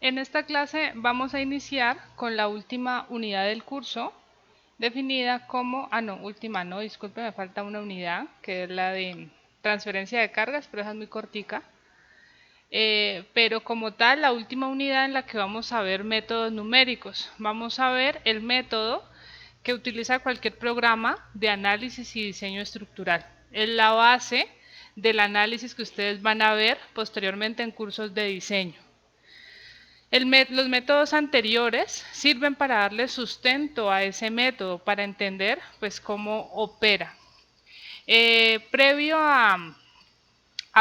En esta clase vamos a iniciar con la última unidad del curso, definida como, última no, disculpe, me falta una unidad, que es la de transferencia de cargas, pero esa es muy cortica. Pero como tal, la última unidad en la que vamos a ver métodos numéricos. Vamos a ver el método que utiliza cualquier programa de análisis y diseño estructural. Es la base del análisis que ustedes van a ver posteriormente en cursos de diseño. Los métodos anteriores sirven para darle sustento a ese método, para entender pues cómo opera. Previo a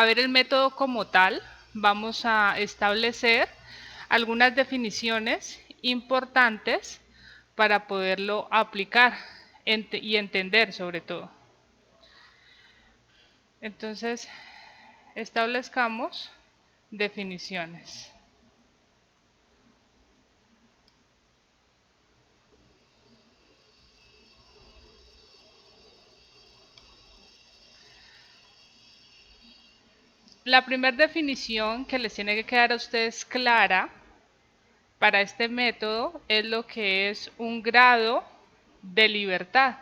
ver el método como tal, vamos a establecer algunas definiciones importantes para poderlo aplicar y entender sobre todo. Entonces, establezcamos definiciones. La primera definición que les tiene que quedar a ustedes clara para este método es lo que es un grado de libertad.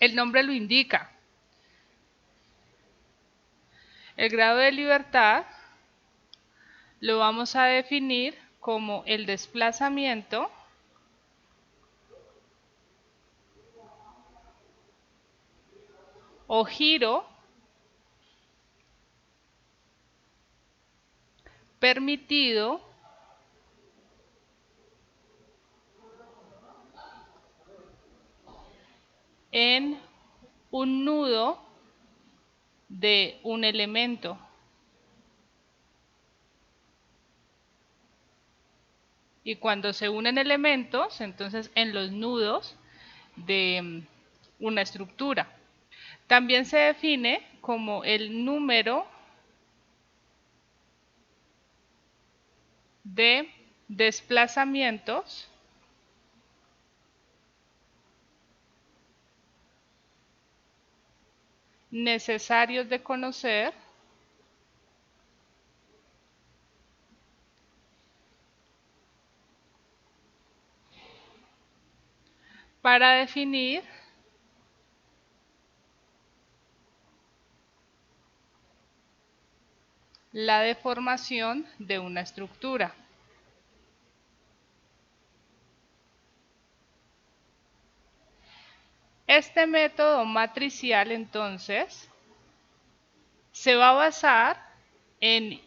El nombre lo indica. El grado de libertad lo vamos a definir como el desplazamiento o giro permitido en un nudo de un elemento. Y cuando se unen elementos, entonces en los nudos de una estructura. También se define como el número de desplazamientos necesarios de conocer para definir la deformación de una estructura. Este método matricial, entonces, se va a basar en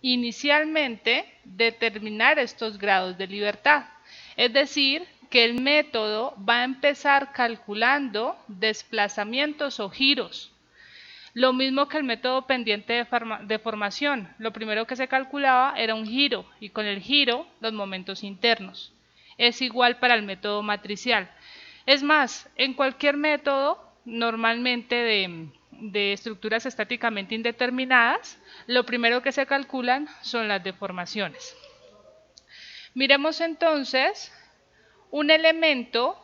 inicialmente determinar estos grados de libertad. Es decir, que el método va a empezar calculando desplazamientos o giros. Lo mismo que el método pendiente de formación. Lo primero que se calculaba era un giro y con el giro los momentos internos. Es igual para el método matricial. Es más, en cualquier método normalmente de estructuras estáticamente indeterminadas, lo primero que se calculan son las deformaciones. Miremos entonces un elemento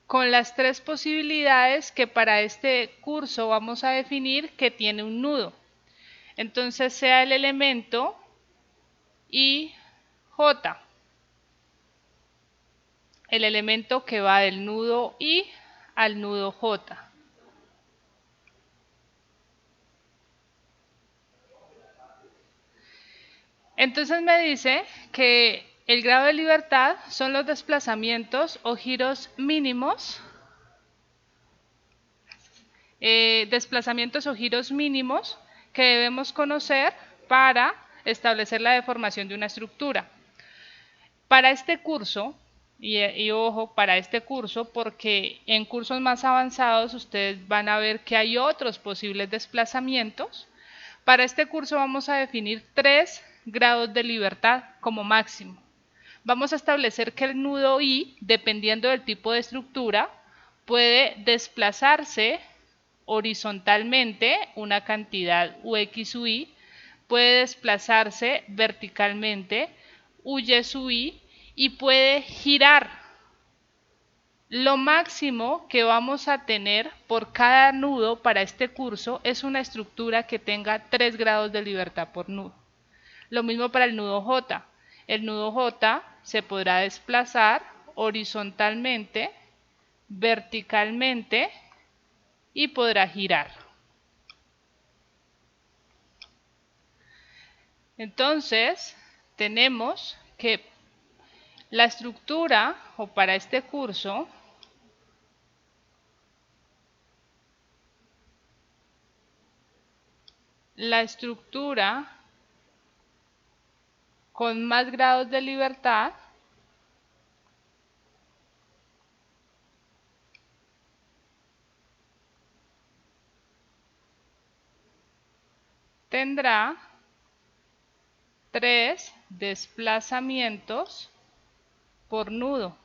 con las tres posibilidades que para este curso vamos a definir que tiene un nudo. Entonces sea el elemento IJ, el elemento que va del nudo I al nudo J. Entonces me dice que el grado de libertad son los desplazamientos o giros mínimos, que debemos conocer para establecer la deformación de una estructura. Para este curso, y ojo, para este curso, porque en cursos más avanzados ustedes van a ver que hay otros posibles desplazamientos. Para este curso vamos a definir 3 grados de libertad como máximo. Vamos a establecer que el nudo I, dependiendo del tipo de estructura, puede desplazarse horizontalmente una cantidad UX UI, puede desplazarse verticalmente UY sub I y puede girar Lo máximo que vamos a tener por cada nudo para este curso es una estructura que tenga 3 grados de libertad por nudo. Lo mismo para el nudo J. El nudo J se podrá desplazar horizontalmente, verticalmente y podrá girar. Entonces, tenemos que la estructura, o para este curso, la estructura con más grados de libertad tendrá 3 desplazamientos por nudo.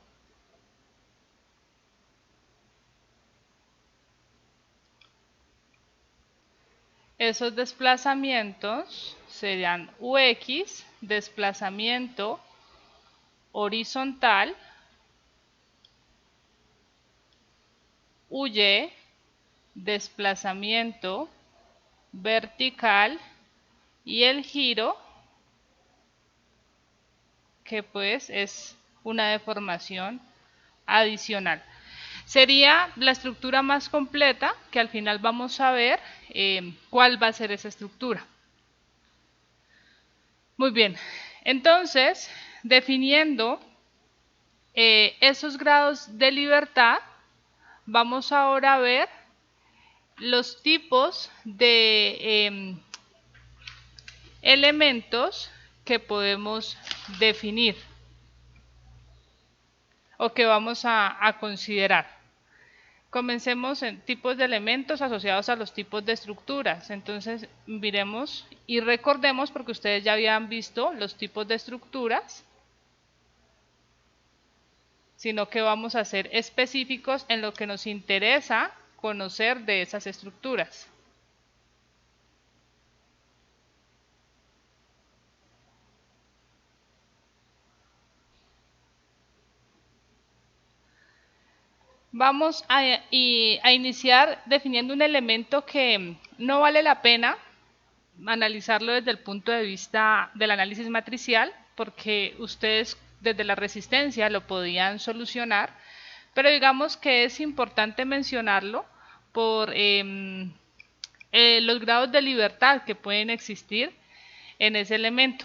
Esos desplazamientos serían UX, desplazamiento horizontal, UY, desplazamiento vertical y el giro, que pues es una deformación adicional. Sería la estructura más completa, que al final vamos a ver cuál va a ser esa estructura. Muy bien, entonces, definiendo esos grados de libertad, vamos ahora a ver los tipos de elementos que podemos definir o que vamos a considerar. Comencemos en tipos de elementos asociados a los tipos de estructuras. Entonces, miremos y recordemos, porque ustedes ya habían visto los tipos de estructuras, sino que vamos a ser específicos en lo que nos interesa conocer de esas estructuras. Vamos a iniciar definiendo un elemento que no vale la pena analizarlo desde el punto de vista del análisis matricial, porque ustedes desde la resistencia lo podían solucionar, pero digamos que es importante mencionarlo por los grados de libertad que pueden existir en ese elemento.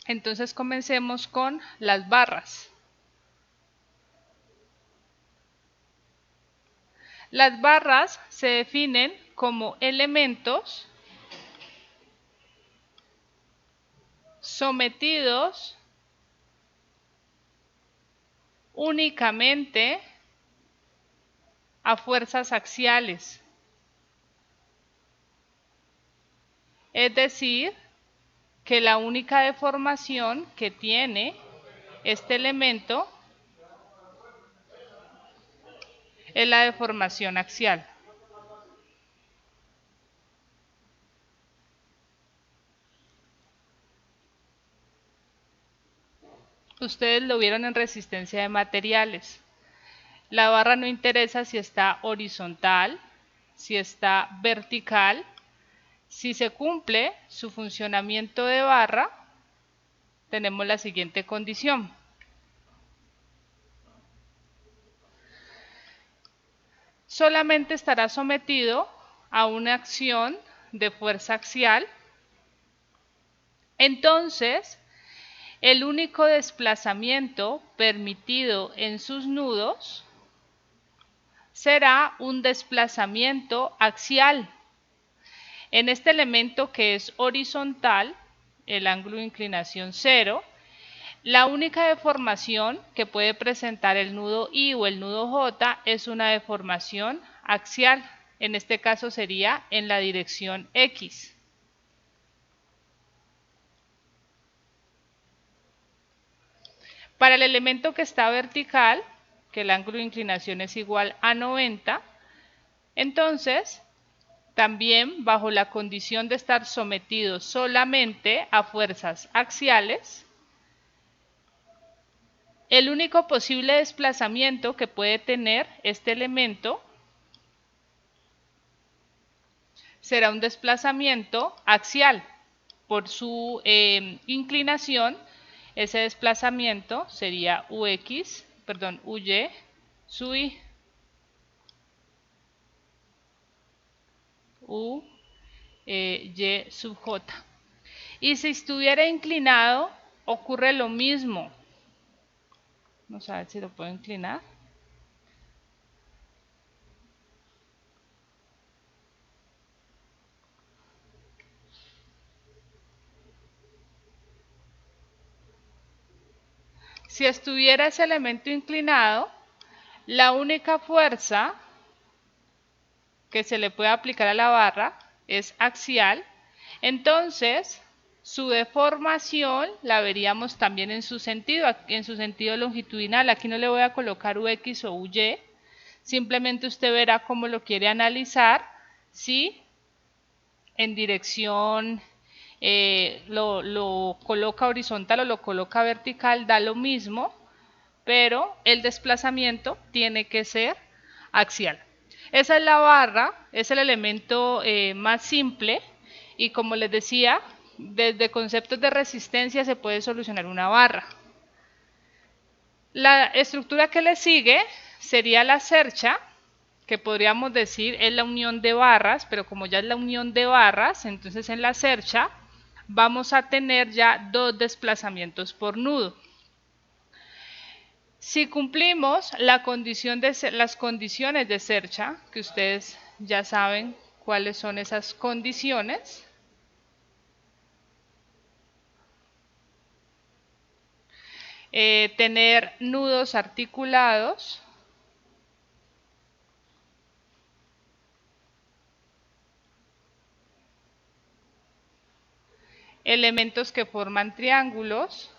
Entonces comencemos con las barras. Las barras se definen como elementos sometidos únicamente a fuerzas axiales. Es decir, que la única deformación que tiene este elemento es la deformación axial. Ustedes lo vieron en resistencia de materiales. La barra no interesa si está horizontal, si está vertical. Si se cumple su funcionamiento de barra, tenemos la siguiente condición. Solamente estará sometido a una acción de fuerza axial. Entonces, el único desplazamiento permitido en sus nudos será un desplazamiento axial. En este elemento que es horizontal, el ángulo de inclinación 0, la única deformación que puede presentar el nudo I o el nudo J es una deformación axial. En este caso sería en la dirección X. Para el elemento que está vertical, que el ángulo de inclinación es igual a 90, entonces también bajo la condición de estar sometido solamente a fuerzas axiales, El único posible desplazamiento que puede tener este elemento será un desplazamiento axial. Por su inclinación, ese desplazamiento sería UY sub I, Y sub J. Y si estuviera inclinado, ocurre lo mismo. Vamos a ver si lo puedo inclinar. Si estuviera ese elemento inclinado, la única fuerza que se le puede aplicar a la barra es axial. Entonces, su deformación la veríamos también en su sentido longitudinal. Aquí no le voy a colocar UX o UY, simplemente usted verá cómo lo quiere analizar, si en dirección lo coloca horizontal o lo coloca vertical, da lo mismo, pero el desplazamiento tiene que ser axial. Esa es la barra, es el elemento más simple y como les decía, desde conceptos de resistencia se puede solucionar una barra. La estructura que le sigue sería la cercha, que podríamos decir es la unión de barras, pero como ya es la unión de barras, entonces en la cercha vamos a tener ya dos desplazamientos por nudo. Si cumplimos las condiciones de cercha, que ustedes ya saben cuáles son esas condiciones, tener nudos articulados, elementos que forman triángulos,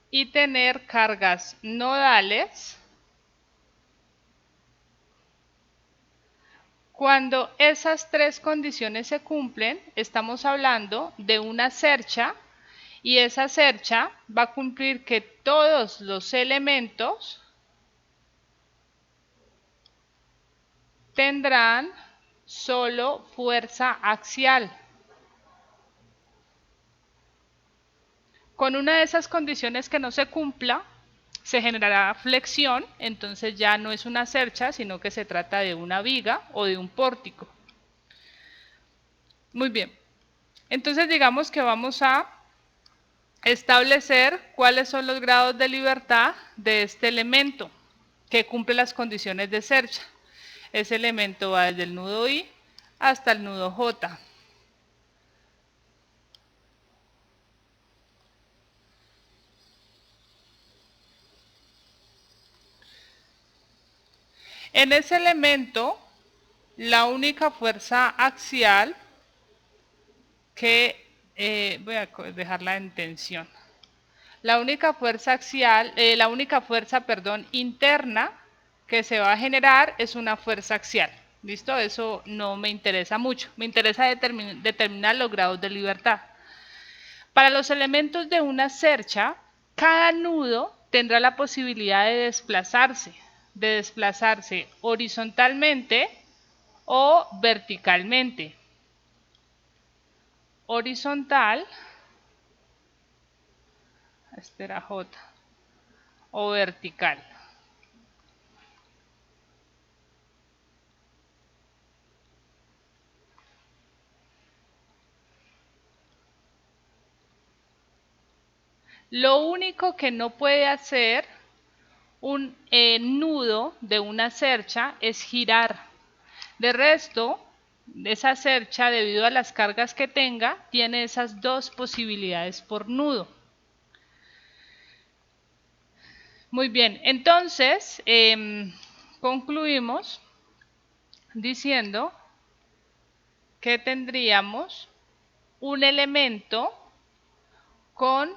y tener cargas nodales. Cuando esas tres condiciones se cumplen, estamos hablando de una cercha y esa cercha va a cumplir que todos los elementos tendrán solo fuerza axial. Con una de esas condiciones que no se cumpla, se generará flexión, entonces ya no es una cercha, sino que se trata de una viga o de un pórtico. Muy bien, entonces digamos que vamos a establecer cuáles son los grados de libertad de este elemento que cumple las condiciones de cercha. Ese elemento va desde el nudo I hasta el nudo J. En ese elemento, la única fuerza axial que voy a dejarla en tensión. La única fuerza axial, interna que se va a generar es una fuerza axial. ¿Listo? Eso no me interesa mucho. Me interesa determinar los grados de libertad. Para los elementos de una cercha, cada nudo tendrá la posibilidad de desplazarse horizontalmente o verticalmente. Horizontal, espera J, o vertical. Lo único que no puede hacer un nudo de una cercha es girar. De resto, esa cercha, debido a las cargas que tenga, tiene esas dos posibilidades por nudo. Muy bien, entonces concluimos diciendo que tendríamos un elemento con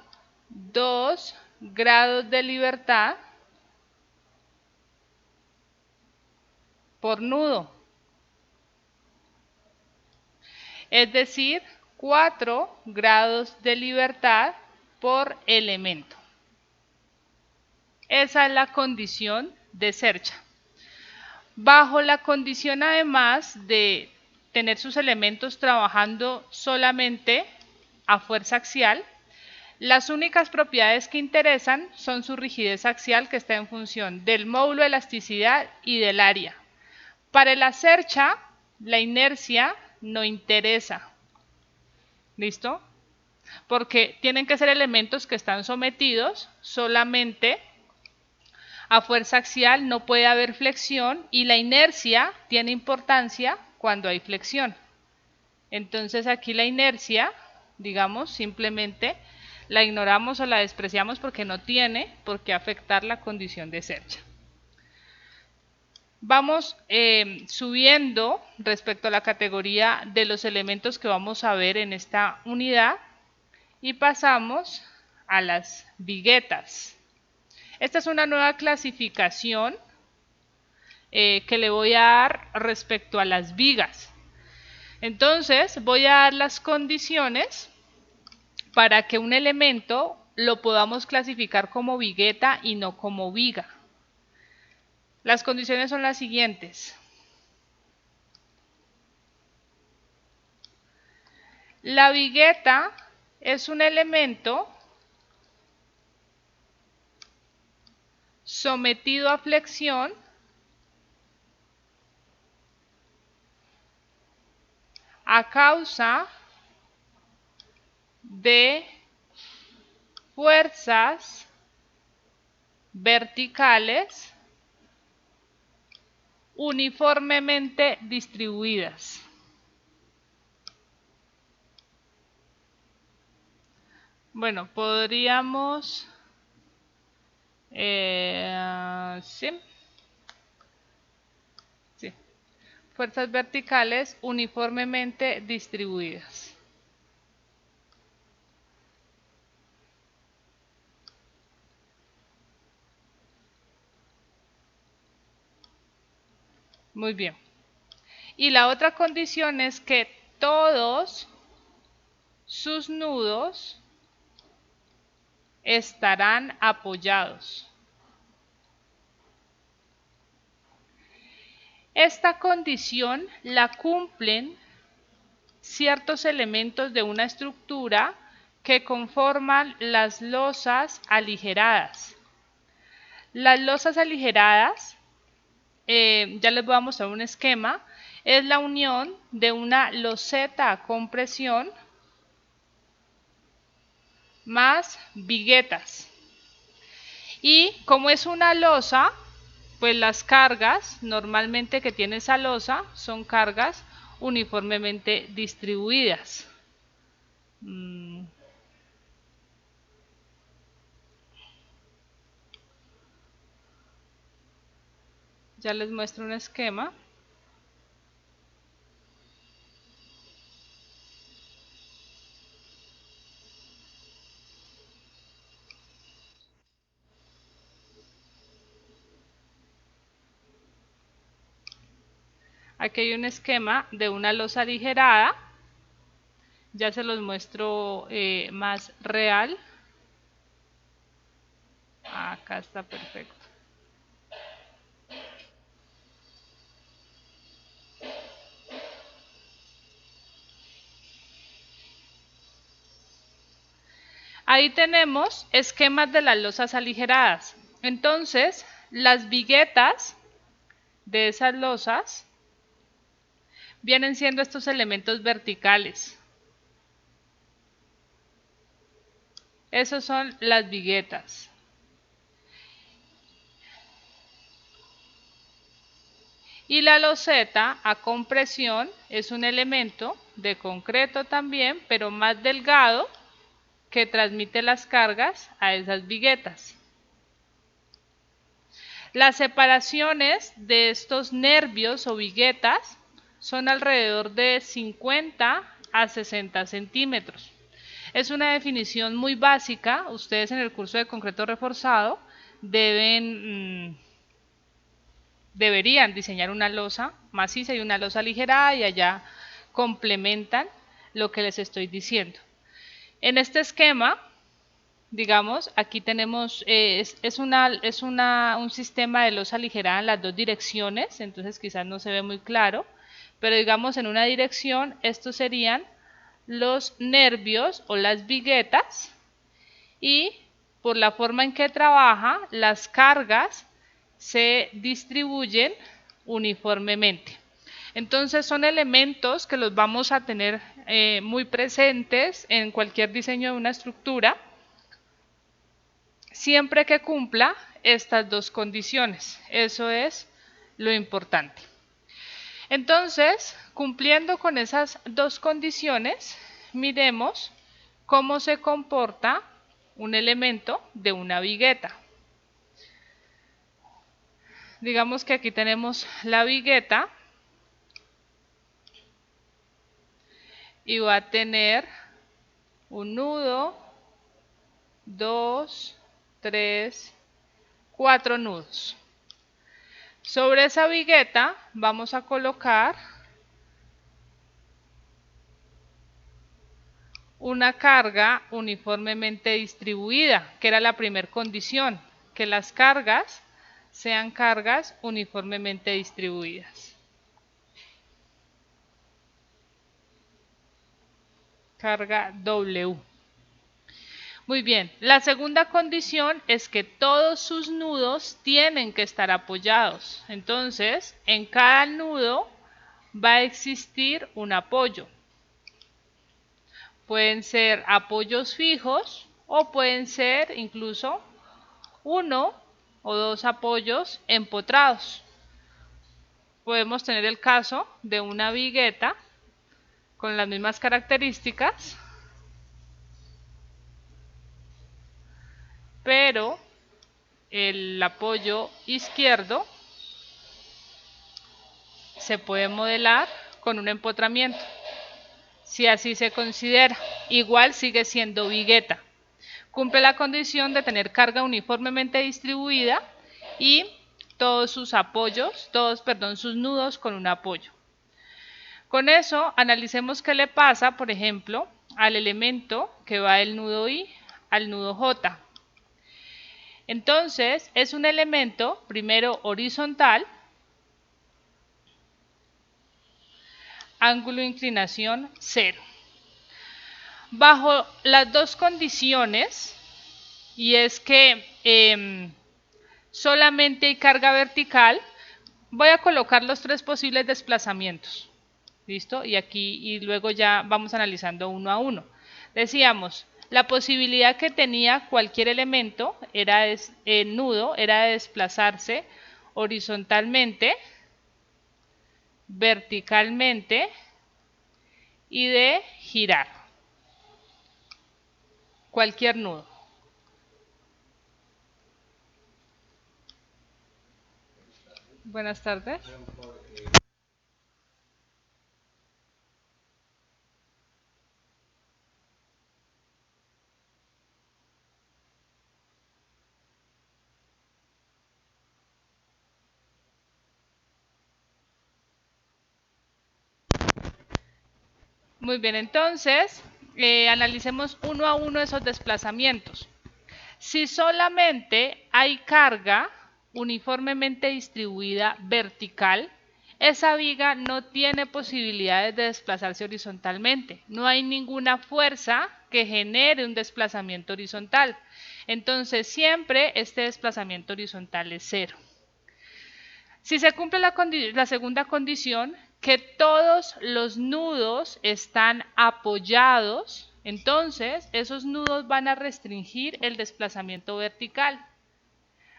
dos grados de libertad por nudo. es decir, 4 grados de libertad por elemento. Esa es la condición de Sercha. Bajo la condición además de tener sus elementos trabajando solamente a fuerza axial, las únicas propiedades que interesan son su rigidez axial, que está en función del módulo de elasticidad y del área. Para la Sercha, la inercia no interesa. ¿Listo? Porque tienen que ser elementos que están sometidos solamente a fuerza axial, no puede haber flexión y la inercia tiene importancia cuando hay flexión. Entonces aquí la inercia, digamos, simplemente la ignoramos o la despreciamos porque no tiene por qué afectar la condición de Sercha. Vamos subiendo respecto a la categoría de los elementos que vamos a ver en esta unidad y pasamos a las viguetas. Esta es una nueva clasificación que le voy a dar respecto a las vigas. Entonces voy a dar las condiciones para que un elemento lo podamos clasificar como vigueta y no como viga. Las condiciones son las siguientes. La vigueta es un elemento sometido a flexión a causa de fuerzas verticales uniformemente distribuidas. Bueno, podríamos... sí. Fuerzas verticales uniformemente distribuidas. Muy bien. Y la otra condición es que todos sus nudos estarán apoyados. Esta condición la cumplen ciertos elementos de una estructura que conforman las losas aligeradas. Las losas aligeradas, ya les voy a mostrar un esquema, es la unión de una loseta a compresión más viguetas. Y como es una losa, pues las cargas normalmente que tiene esa losa son cargas uniformemente distribuidas. Ya les muestro un esquema. Aquí hay un esquema de una losa aligerada. Ya se los muestro más real. Acá está perfecto. Ahí tenemos esquemas de las losas aligeradas. Entonces, las viguetas de esas losas vienen siendo estos elementos verticales. Esos son las viguetas. Y la loseta a compresión es un elemento de concreto también, pero más delgado, que transmite las cargas a esas viguetas. Las separaciones de estos nervios o viguetas son alrededor de 50 a 60 centímetros. Es una definición muy básica. Ustedes en el curso de concreto reforzado deberían diseñar una losa maciza y una losa aligerada y allá complementan lo que les estoy diciendo. En este esquema, digamos, aquí tenemos, un sistema de losa ligera en las dos direcciones, entonces quizás no se ve muy claro, pero digamos en una dirección, estos serían los nervios o las viguetas, y por la forma en que trabaja, las cargas se distribuyen uniformemente. Entonces son elementos que los vamos a tener muy presentes en cualquier diseño de una estructura, siempre que cumpla estas dos condiciones. Eso es lo importante. Entonces, cumpliendo con esas dos condiciones, miremos cómo se comporta un elemento de una vigueta. Digamos que aquí tenemos la vigueta y va a tener un nudo, 2, 3, 4 nudos. Sobre esa vigueta vamos a colocar una carga uniformemente distribuida, que era la primera condición, que las cargas sean cargas uniformemente distribuidas. Carga W. Muy bien, la segunda condición es que todos sus nudos tienen que estar apoyados. Entonces, en cada nudo va a existir un apoyo. Pueden ser apoyos fijos o pueden ser incluso uno o dos apoyos empotrados. Podemos tener el caso de una vigueta con las mismas características, pero el apoyo izquierdo se puede modelar con un empotramiento, si así se considera. Igual sigue siendo vigueta. Cumple la condición de tener carga uniformemente distribuida y todos sus apoyos, sus nudos con un apoyo. Con eso, analicemos qué le pasa, por ejemplo, al elemento que va del nudo I al nudo J. Entonces, es un elemento, primero horizontal, ángulo de inclinación 0. Bajo las dos condiciones, y es que solamente hay carga vertical, voy a colocar los tres posibles desplazamientos. ¿Listo? Y aquí y luego ya vamos analizando uno a uno. Decíamos, la posibilidad que tenía cualquier elemento nudo era de desplazarse horizontalmente, verticalmente y de girar. Cualquier nudo. Buenas tardes. Muy bien, entonces analicemos uno a uno esos desplazamientos. Si solamente hay carga uniformemente distribuida vertical, esa viga no tiene posibilidades de desplazarse horizontalmente. No hay ninguna fuerza que genere un desplazamiento horizontal. Entonces siempre este desplazamiento horizontal es 0. Si se cumple la segunda condición, que todos los nudos están apoyados, entonces esos nudos van a restringir el desplazamiento vertical.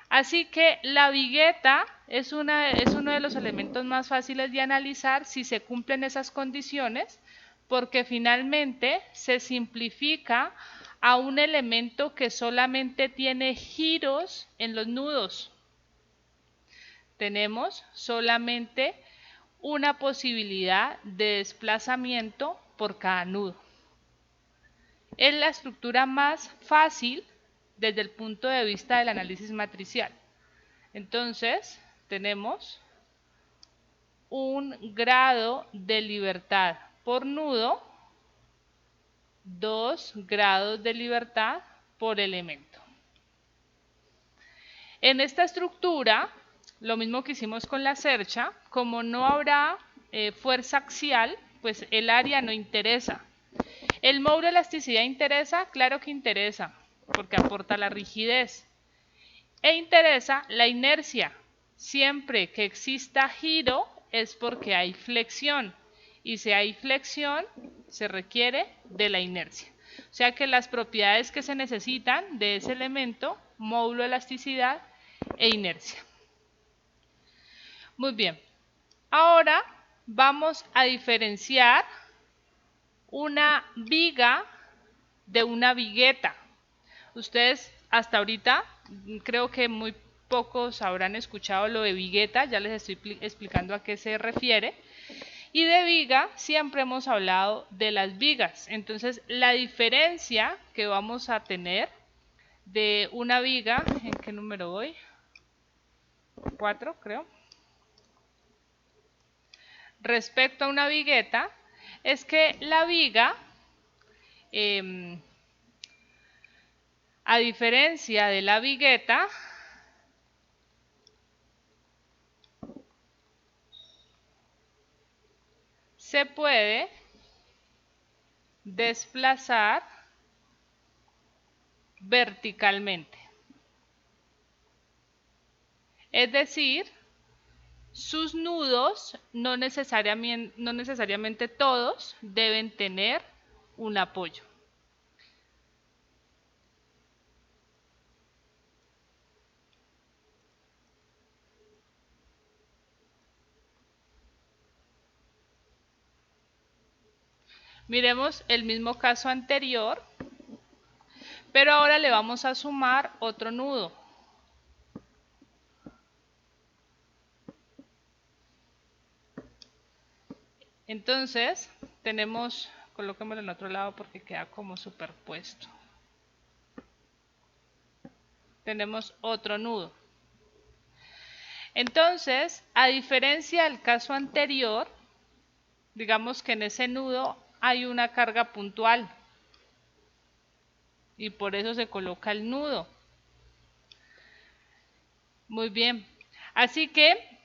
Así que la vigueta es uno de los elementos más fáciles de analizar si se cumplen esas condiciones, porque finalmente se simplifica a un elemento que solamente tiene giros en los nudos. Tenemos solamente una posibilidad de desplazamiento por cada nudo. Es la estructura más fácil desde el punto de vista del análisis matricial. Entonces, tenemos un grado de libertad por nudo 2 grados de libertad por elemento. En esta estructura, lo mismo que hicimos con la cercha, como no habrá fuerza axial, pues el área no interesa. ¿El módulo de elasticidad interesa? Claro que interesa, porque aporta la rigidez. E interesa la inercia. Siempre que exista giro es porque hay flexión. Y si hay flexión, se requiere de la inercia. O sea que las propiedades que se necesitan de ese elemento, módulo de elasticidad e inercia. Muy bien. Ahora vamos a diferenciar una viga de una vigueta. Ustedes hasta ahorita creo que muy pocos habrán escuchado lo de vigueta, ya les estoy explicando a qué se refiere. Y de viga siempre hemos hablado de las vigas. Entonces la diferencia que vamos a tener de una viga, ¿en qué número voy? 4 creo. Respecto a una vigueta, es que la viga, a diferencia de la vigueta, se puede desplazar verticalmente. Es decir, sus nudos no necesariamente todos deben tener un apoyo. Miremos el mismo caso anterior, pero ahora le vamos a sumar otro nudo. Entonces, tenemos, colóquemelo en otro lado porque queda como superpuesto. Tenemos otro nudo. Entonces, a diferencia del caso anterior, digamos que en ese nudo hay una carga puntual y por eso se coloca el nudo. Muy bien. Así que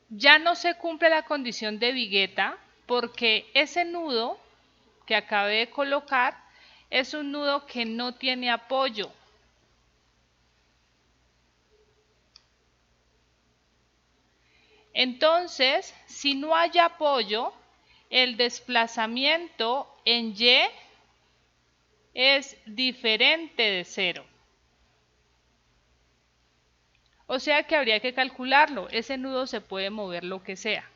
ya no se cumple la condición de vigueta porque ese nudo que acabé de colocar es un nudo que no tiene apoyo. Entonces, si no hay apoyo, el desplazamiento en Y es diferente de 0. O sea que habría que calcularlo. Ese nudo se puede mover lo que sea.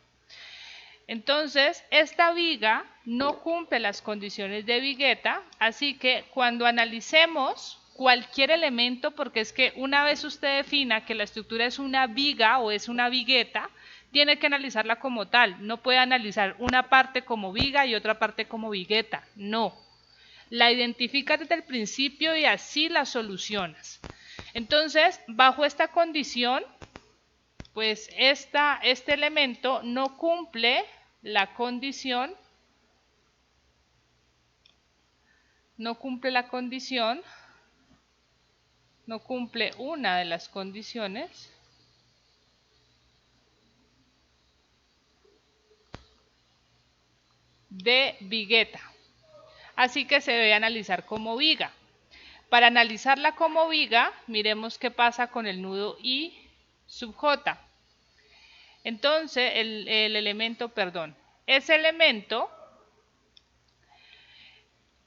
Entonces, esta viga no cumple las condiciones de vigueta, así que cuando analicemos cualquier elemento, porque es que una vez usted defina que la estructura es una viga o es una vigueta, tiene que analizarla como tal. No puede analizar una parte como viga y otra parte como vigueta. No. La identificas desde el principio y así la solucionas. Entonces, bajo esta condición, pues este elemento no cumple la condición, no cumple una de las condiciones de vigueta. Así que se debe analizar como viga. Para analizarla como viga, miremos qué pasa con el nudo I sub J. Entonces, ese elemento,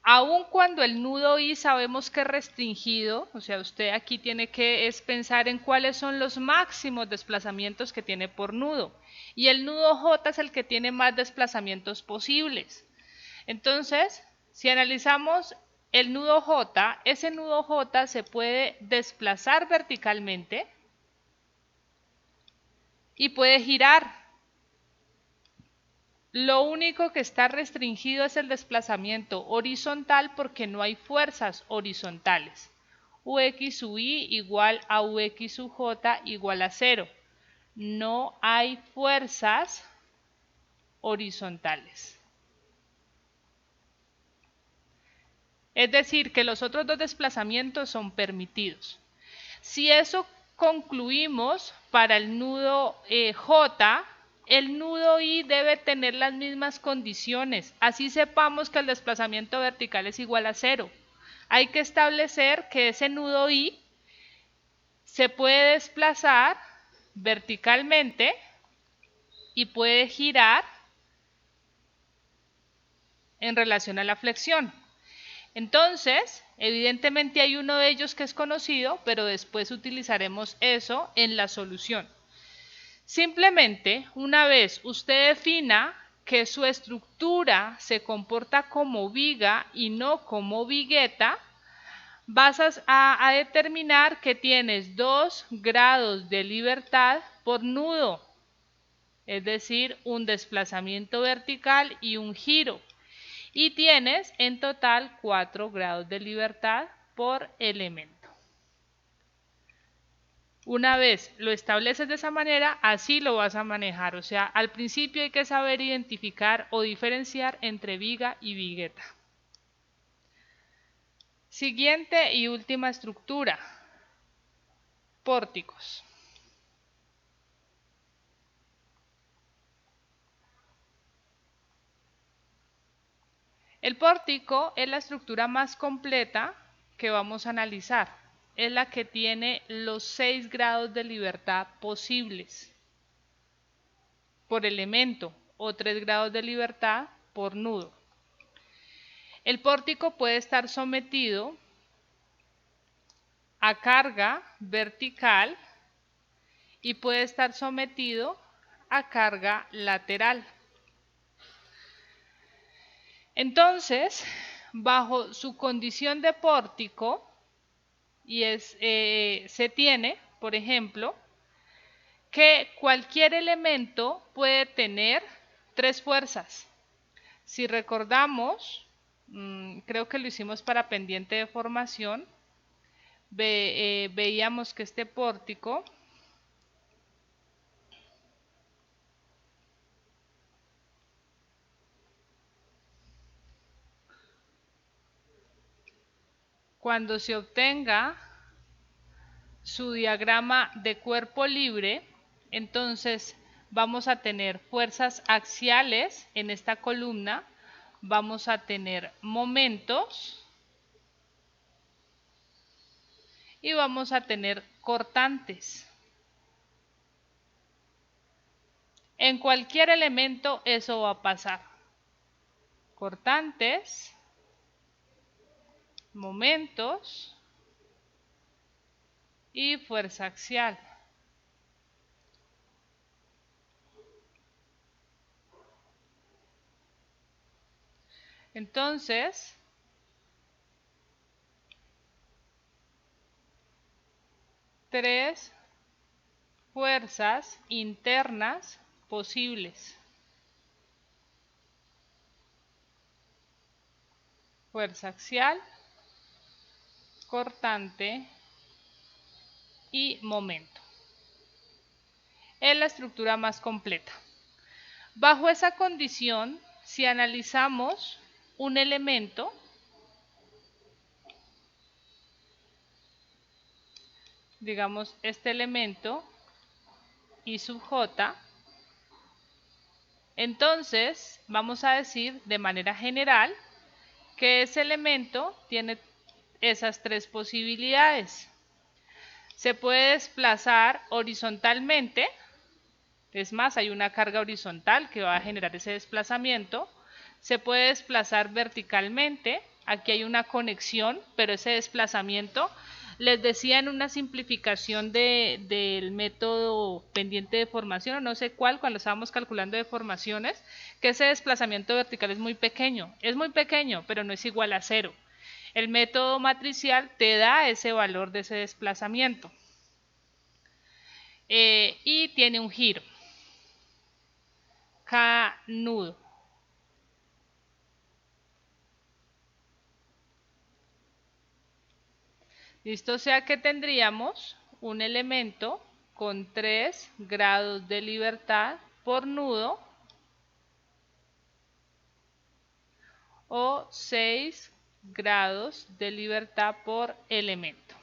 aun cuando el nudo I sabemos que es restringido, o sea, usted aquí tiene que pensar en cuáles son los máximos desplazamientos que tiene por nudo. Y el nudo J es el que tiene más desplazamientos posibles. Entonces, si analizamos el nudo J, ese nudo J se puede desplazar verticalmente y puede girar. Lo único que está restringido es el desplazamiento horizontal porque no hay fuerzas horizontales. Ux sub i igual a Ux sub j igual a 0. No hay fuerzas horizontales. Es decir, que los otros dos desplazamientos son permitidos. Si eso concluimos para el nudo J, el nudo I debe tener las mismas condiciones. Así sepamos que el desplazamiento vertical es igual a 0. Hay que establecer que ese nudo I se puede desplazar verticalmente y puede girar en relación a la flexión. Entonces, evidentemente hay uno de ellos que es conocido, pero después utilizaremos eso en la solución. Simplemente, una vez usted defina que su estructura se comporta como viga y no como vigueta, vas a determinar que tienes 2 grados de libertad por nudo, es decir, un desplazamiento vertical y un giro. Y tienes en total 4 grados de libertad por elemento. Una vez lo estableces de esa manera, así lo vas a manejar. O sea, al principio hay que saber identificar o diferenciar entre viga y vigueta. Siguiente y última estructura, pórticos. El pórtico es la estructura más completa que vamos a analizar. Es la que tiene los 6 grados de libertad posibles por elemento o 3 grados de libertad por nudo. El pórtico puede estar sometido a carga vertical y puede estar sometido a carga lateral. Entonces, bajo su condición de pórtico, se tiene, por ejemplo, que cualquier elemento puede tener 3 fuerzas. Si recordamos, creo que lo hicimos para pendiente de formación, veíamos que este pórtico cuando se obtenga su diagrama de cuerpo libre, entonces vamos a tener fuerzas axiales en esta columna, vamos a tener momentos y vamos a tener cortantes. En cualquier elemento eso va a pasar. Cortantes, momentos y fuerza axial. Entonces, tres fuerzas internas posibles. Fuerza axial, cortante y momento. Es la estructura más completa. Bajo esa condición, si analizamos un elemento, digamos este elemento I sub j, entonces vamos a decir de manera general que ese elemento tiene esas 3 posibilidades. Se puede desplazar horizontalmente, es más, hay una carga horizontal que va a generar ese desplazamiento. Se puede desplazar verticalmente, aquí hay una conexión, pero ese desplazamiento, les decía en una simplificación del método pendiente de formación, o no sé cuál, cuando estábamos calculando deformaciones, que ese desplazamiento vertical es muy pequeño, pero no es igual a 0. El método matricial te da ese valor de ese desplazamiento y tiene un giro. Cada nudo. Listo, o sea que tendríamos un elemento con 3 grados de libertad por nudo o 6 grados de libertad por elemento.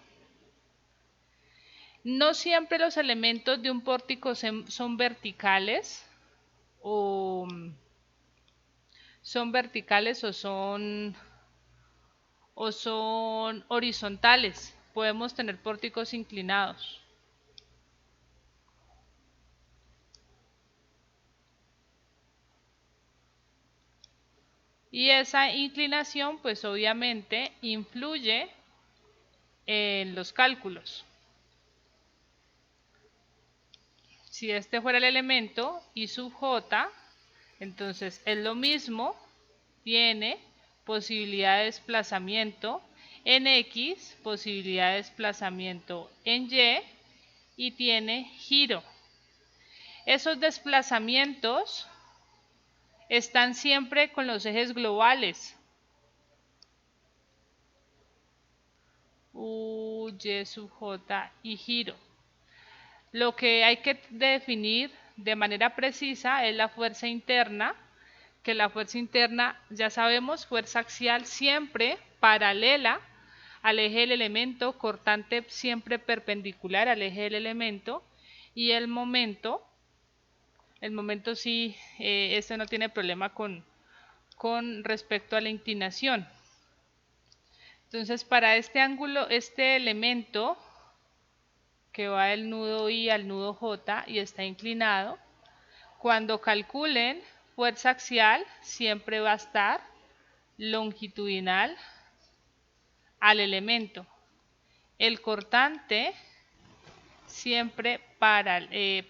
No siempre los elementos de un pórtico son verticales o son horizontales. Podemos tener pórticos inclinados. Y esa inclinación pues obviamente influye en los cálculos. Si este fuera el elemento I sub j, entonces es lo mismo, tiene posibilidad de desplazamiento en X, posibilidad de desplazamiento en Y y tiene giro. Esos desplazamientos están siempre con los ejes globales. U, Y sub j y giro. Lo que hay que definir de manera precisa es la fuerza interna, que la fuerza interna, ya sabemos, fuerza axial siempre paralela al eje del elemento, cortante siempre perpendicular al eje del elemento, y el momento sí, este no tiene problema con respecto a la inclinación. Entonces, para este ángulo, este elemento que va del nudo I al nudo J y está inclinado, cuando calculen fuerza axial, siempre va a estar longitudinal al elemento. El cortante siempre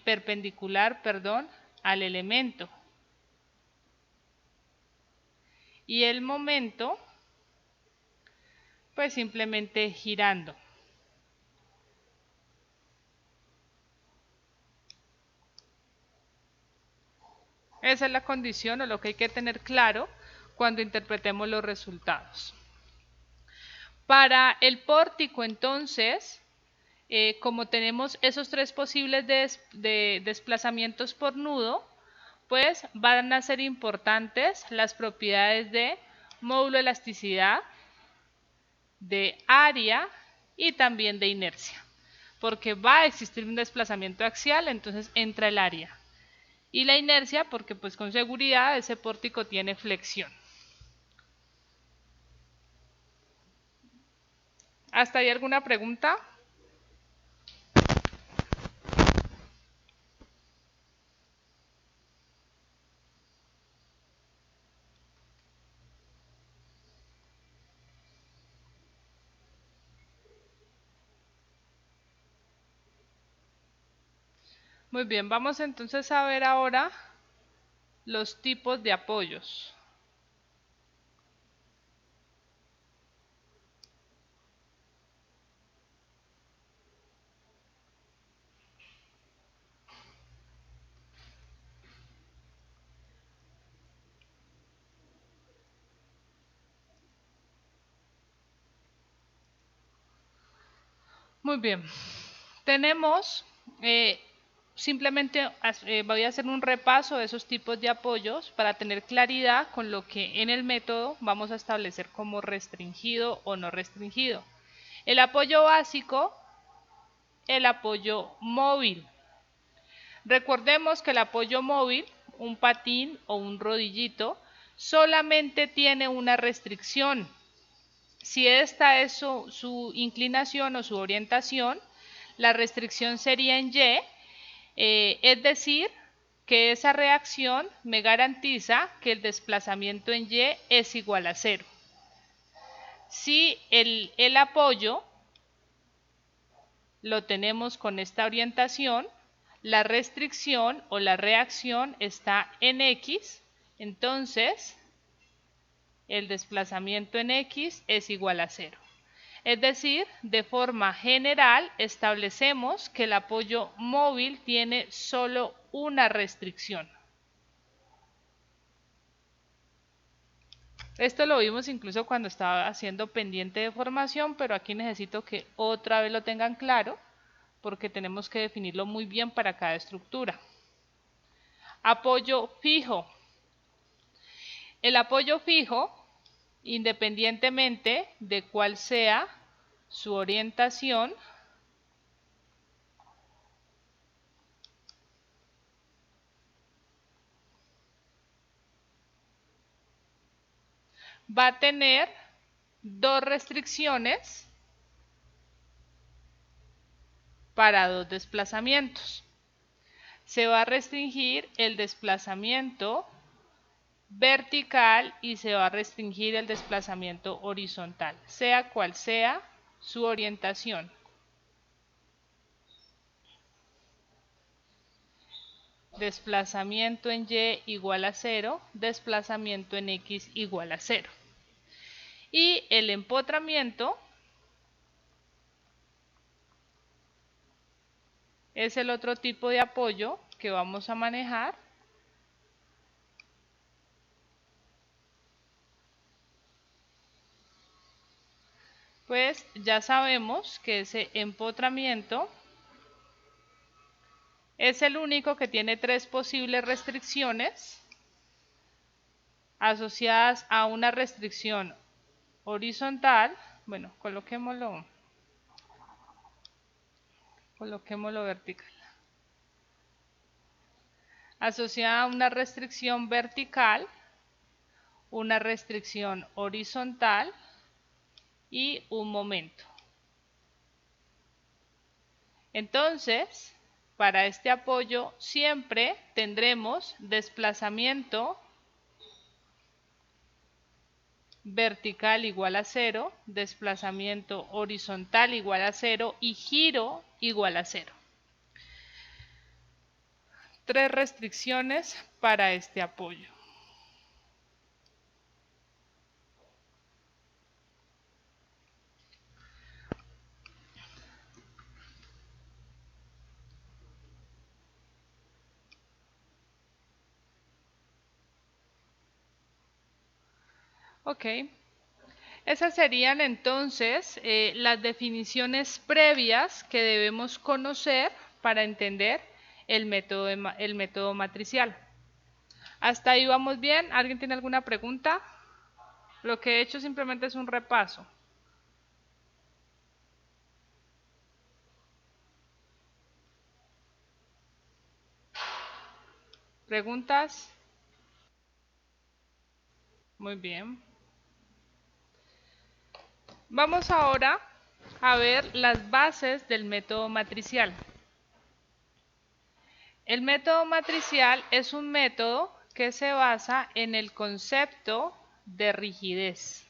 perpendicular, al elemento. Y el momento, pues simplemente girando. Esa es la condición o lo que hay que tener claro cuando interpretemos los resultados. Para el pórtico, entonces, como tenemos esos tres posibles de desplazamientos por nudo, pues van a ser importantes las propiedades de módulo de elasticidad, de área y también de inercia, porque va a existir un desplazamiento axial, entonces entra el área. Y la inercia, porque pues con seguridad ese pórtico tiene flexión. ¿Hasta ahí alguna pregunta? Muy bien, vamos entonces a ver ahora los tipos de apoyos. Muy bien, tenemos, simplemente voy a hacer un repaso de esos tipos de apoyos para tener claridad con lo que en el método vamos a establecer como restringido o no restringido. El apoyo básico, el apoyo móvil. Recordemos que el apoyo móvil, un patín o un rodillito, solamente tiene una restricción. Si esta es su inclinación o su orientación, la restricción sería en Y, es decir, que esa reacción me garantiza que el desplazamiento en Y es igual a 0. Si el apoyo lo tenemos con esta orientación, la restricción o la reacción está en X, entonces el desplazamiento en X es igual a 0. Es decir, de forma general establecemos que el apoyo móvil tiene solo una restricción. Esto lo vimos incluso cuando estaba haciendo pendiente de formación, pero aquí necesito que otra vez lo tengan claro porque tenemos que definirlo muy bien para cada estructura. Apoyo fijo. El apoyo fijo independientemente de cuál sea su orientación, va a tener dos restricciones para dos desplazamientos. Se va a restringir el desplazamiento vertical y se va a restringir el desplazamiento horizontal, sea cual sea su orientación. Desplazamiento en Y igual a 0, desplazamiento en X igual a 0. Y el empotramiento es el otro tipo de apoyo que vamos a manejar. Pues ya sabemos que ese empotramiento es el único que tiene tres posibles restricciones asociadas a una restricción horizontal. Bueno, coloquémoslo vertical. Asociada a una restricción vertical, una restricción horizontal y un momento. Entonces, para este apoyo siempre tendremos desplazamiento vertical igual a 0, desplazamiento horizontal igual a 0 y giro igual a 0. Tres restricciones para este apoyo. Ok, esas serían entonces las definiciones previas que debemos conocer para entender el método matricial. ¿Hasta ahí vamos bien? ¿Alguien tiene alguna pregunta? Lo que he hecho simplemente es un repaso. ¿Preguntas? Muy bien. Vamos ahora a ver las bases del método matricial. El método matricial es un método que se basa en el concepto de rigidez.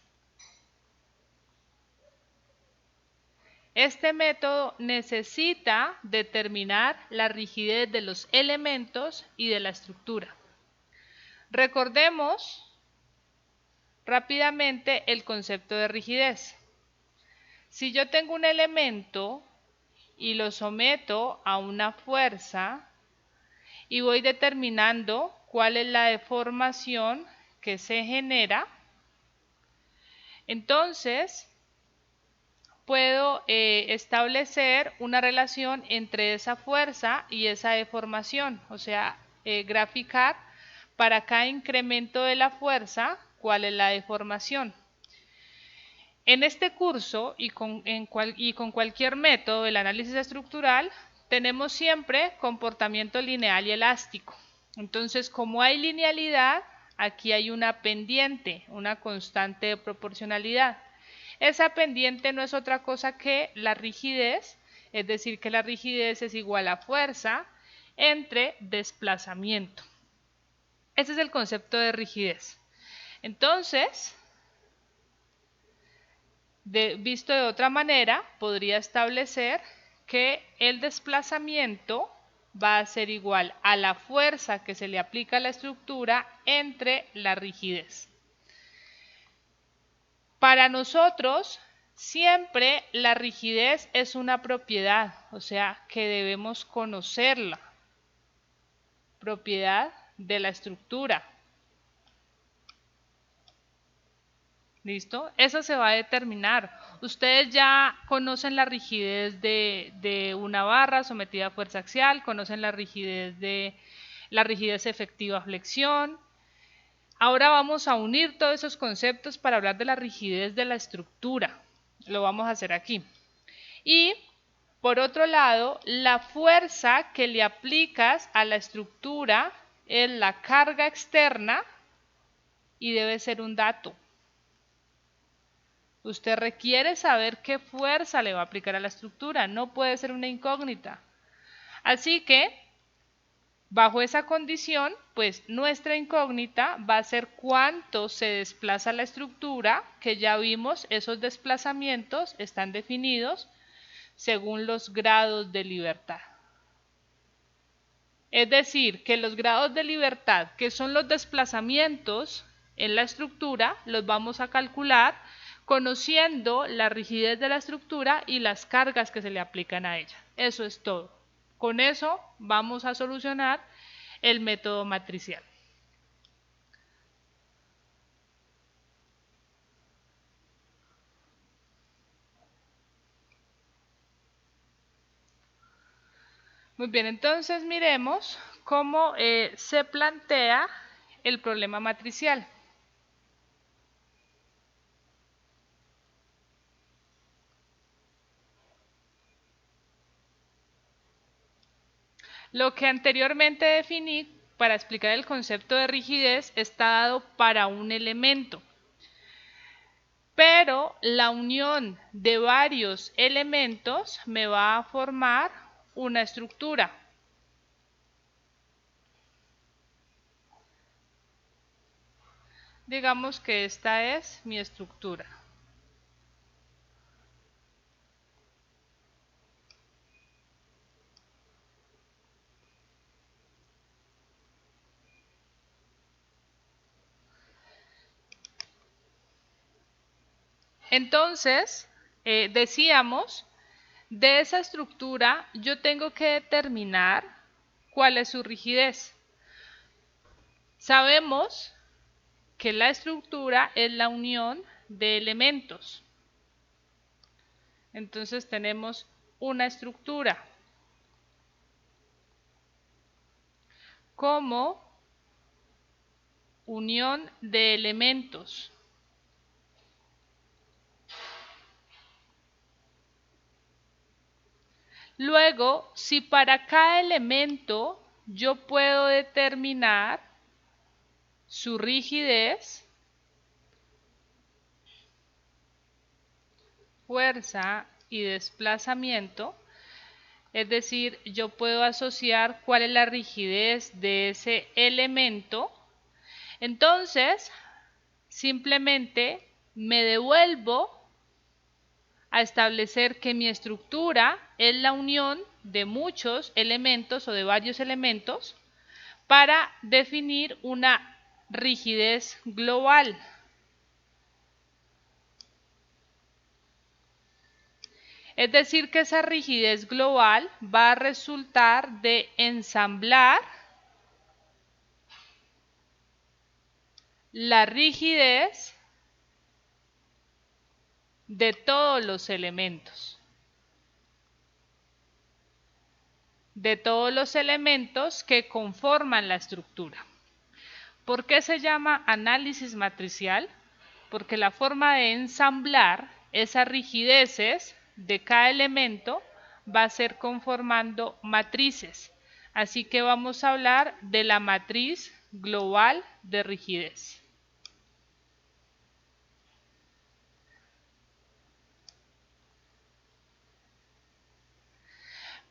Este método necesita determinar la rigidez de los elementos y de la estructura. Recordemos rápidamente el concepto de rigidez. Si yo tengo un elemento y lo someto a una fuerza y voy determinando cuál es la deformación que se genera, entonces puedo establecer una relación entre esa fuerza y esa deformación, o sea, graficar para cada incremento de la fuerza cuál es la deformación. En este curso y con cualquier método del análisis estructural tenemos siempre comportamiento lineal y elástico. Entonces, como hay linealidad, aquí hay una pendiente, una constante de proporcionalidad. Esa pendiente no es otra cosa que la rigidez, es decir, que la rigidez es igual a fuerza entre desplazamiento. Ese es el concepto de rigidez. Entonces, visto de otra manera, podría establecer que el desplazamiento va a ser igual a la fuerza que se le aplica a la estructura entre la rigidez. Para nosotros, siempre la rigidez es una propiedad, o sea, que debemos conocerla. Propiedad de la estructura. ¿Listo? Eso se va a determinar. Ustedes ya conocen la rigidez de una barra sometida a fuerza axial, conocen la rigidez efectiva flexión. Ahora vamos a unir todos esos conceptos para hablar de la rigidez de la estructura. Lo vamos a hacer aquí. Y por otro lado, la fuerza que le aplicas a la estructura es la carga externa y debe ser un dato. Usted requiere saber qué fuerza le va a aplicar a la estructura, no puede ser una incógnita. Así que, bajo esa condición, pues nuestra incógnita va a ser cuánto se desplaza la estructura, que ya vimos, esos desplazamientos están definidos según los grados de libertad. Es decir, que los grados de libertad, que son los desplazamientos en la estructura, los vamos a calcular conociendo la rigidez de la estructura y las cargas que se le aplican a ella. Eso es todo. Con eso vamos a solucionar el método matricial. Muy bien, entonces miremos cómo se plantea el problema matricial. Lo que anteriormente definí para explicar el concepto de rigidez está dado para un elemento. Pero la unión de varios elementos me va a formar una estructura. Digamos que esta es mi estructura. Entonces, decíamos, de esa estructura yo tengo que determinar cuál es su rigidez. Sabemos que la estructura es la unión de elementos. Entonces tenemos una estructura como unión de elementos. Luego, si para cada elemento yo puedo determinar su rigidez, fuerza y desplazamiento, es decir, yo puedo asociar cuál es la rigidez de ese elemento, entonces simplemente me devuelvo a establecer que mi estructura es la unión de muchos elementos o de varios elementos para definir una rigidez global. Es decir, que esa rigidez global va a resultar de ensamblar la rigidez de todos los elementos. De todos los elementos que conforman la estructura. ¿Por qué se llama análisis matricial? Porque la forma de ensamblar esas rigideces de cada elemento va a ser conformando matrices. Así que vamos a hablar de la matriz global de rigidez.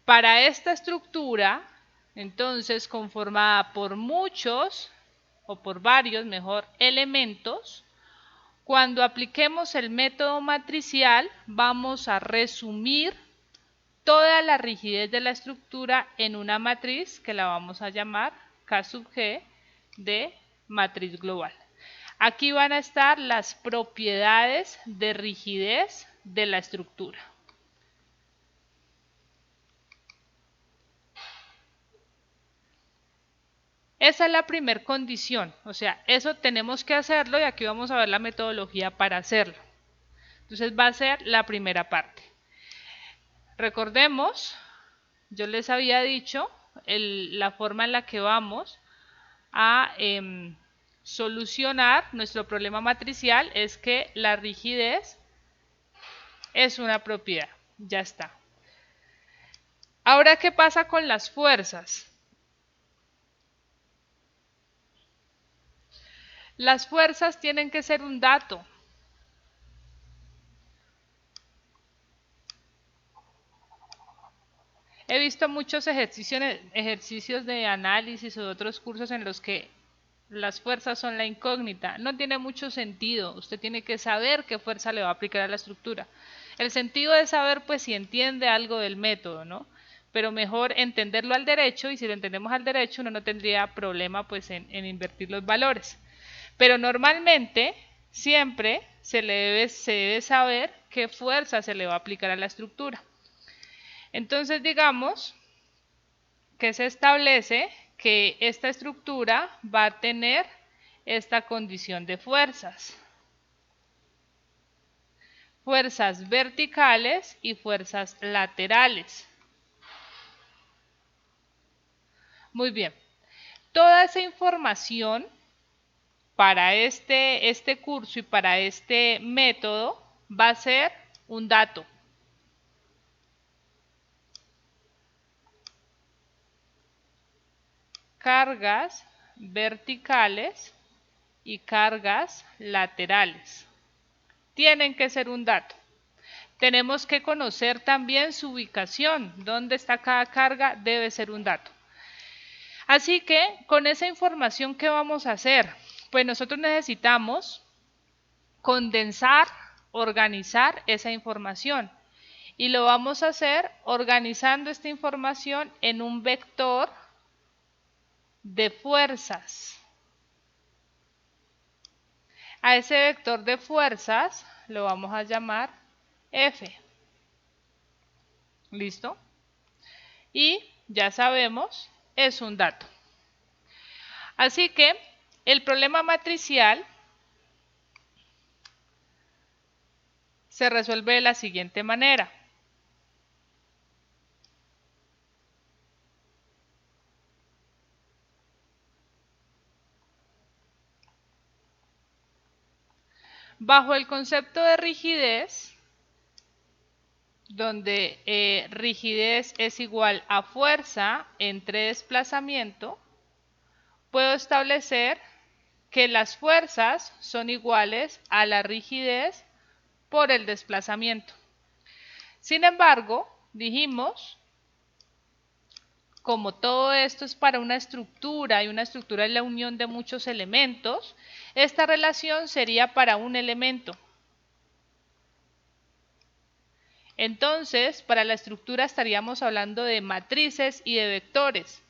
Para esta estructura, entonces conformada por muchos, o por varios, mejor, elementos, cuando apliquemos el método matricial, vamos a resumir toda la rigidez de la estructura en una matriz que la vamos a llamar K sub G de matriz global. Aquí van a estar las propiedades de rigidez de la estructura. Esa es la primera condición, o sea, eso tenemos que hacerlo y aquí vamos a ver la metodología para hacerlo. Entonces va a ser la primera parte. Recordemos, yo les había dicho la forma en la que vamos a solucionar nuestro problema matricial es que la rigidez es una propiedad. Ya está. Ahora, ¿qué pasa con las fuerzas? Las fuerzas tienen que ser un dato. He visto muchos ejercicios de análisis o otros cursos en los que las fuerzas son la incógnita. No tiene mucho sentido. Usted tiene que saber qué fuerza le va a aplicar a la estructura. El sentido es saber, pues, si entiende algo del método, ¿no? Pero mejor entenderlo al derecho, y si lo entendemos al derecho, uno no tendría problema, pues, en invertir los valores. Pero normalmente, siempre se debe saber qué fuerza se le va a aplicar a la estructura. Entonces, digamos que se establece que esta estructura va a tener esta condición de fuerzas. Fuerzas verticales y fuerzas laterales. Muy bien. Toda esa información para este curso y para este método va a ser un dato. Cargas verticales y cargas laterales. Tienen que ser un dato. Tenemos que conocer también su ubicación. ¿Dónde está cada carga? Debe ser un dato. Así que con esa información, ¿qué vamos a hacer? Pues nosotros necesitamos condensar, organizar esa información. Y lo vamos a hacer organizando esta información en un vector de fuerzas. A ese vector de fuerzas lo vamos a llamar F. ¿Listo? Y ya sabemos, es un dato. Así que el problema matricial se resuelve de la siguiente manera. Bajo el concepto de rigidez, donde rigidez es igual a fuerza entre desplazamiento, puedo establecer que las fuerzas son iguales a la rigidez por el desplazamiento. Sin embargo, dijimos, como todo esto es para una estructura y una estructura es la unión de muchos elementos, esta relación sería para un elemento. Entonces, para la estructura estaríamos hablando de matrices y de vectores.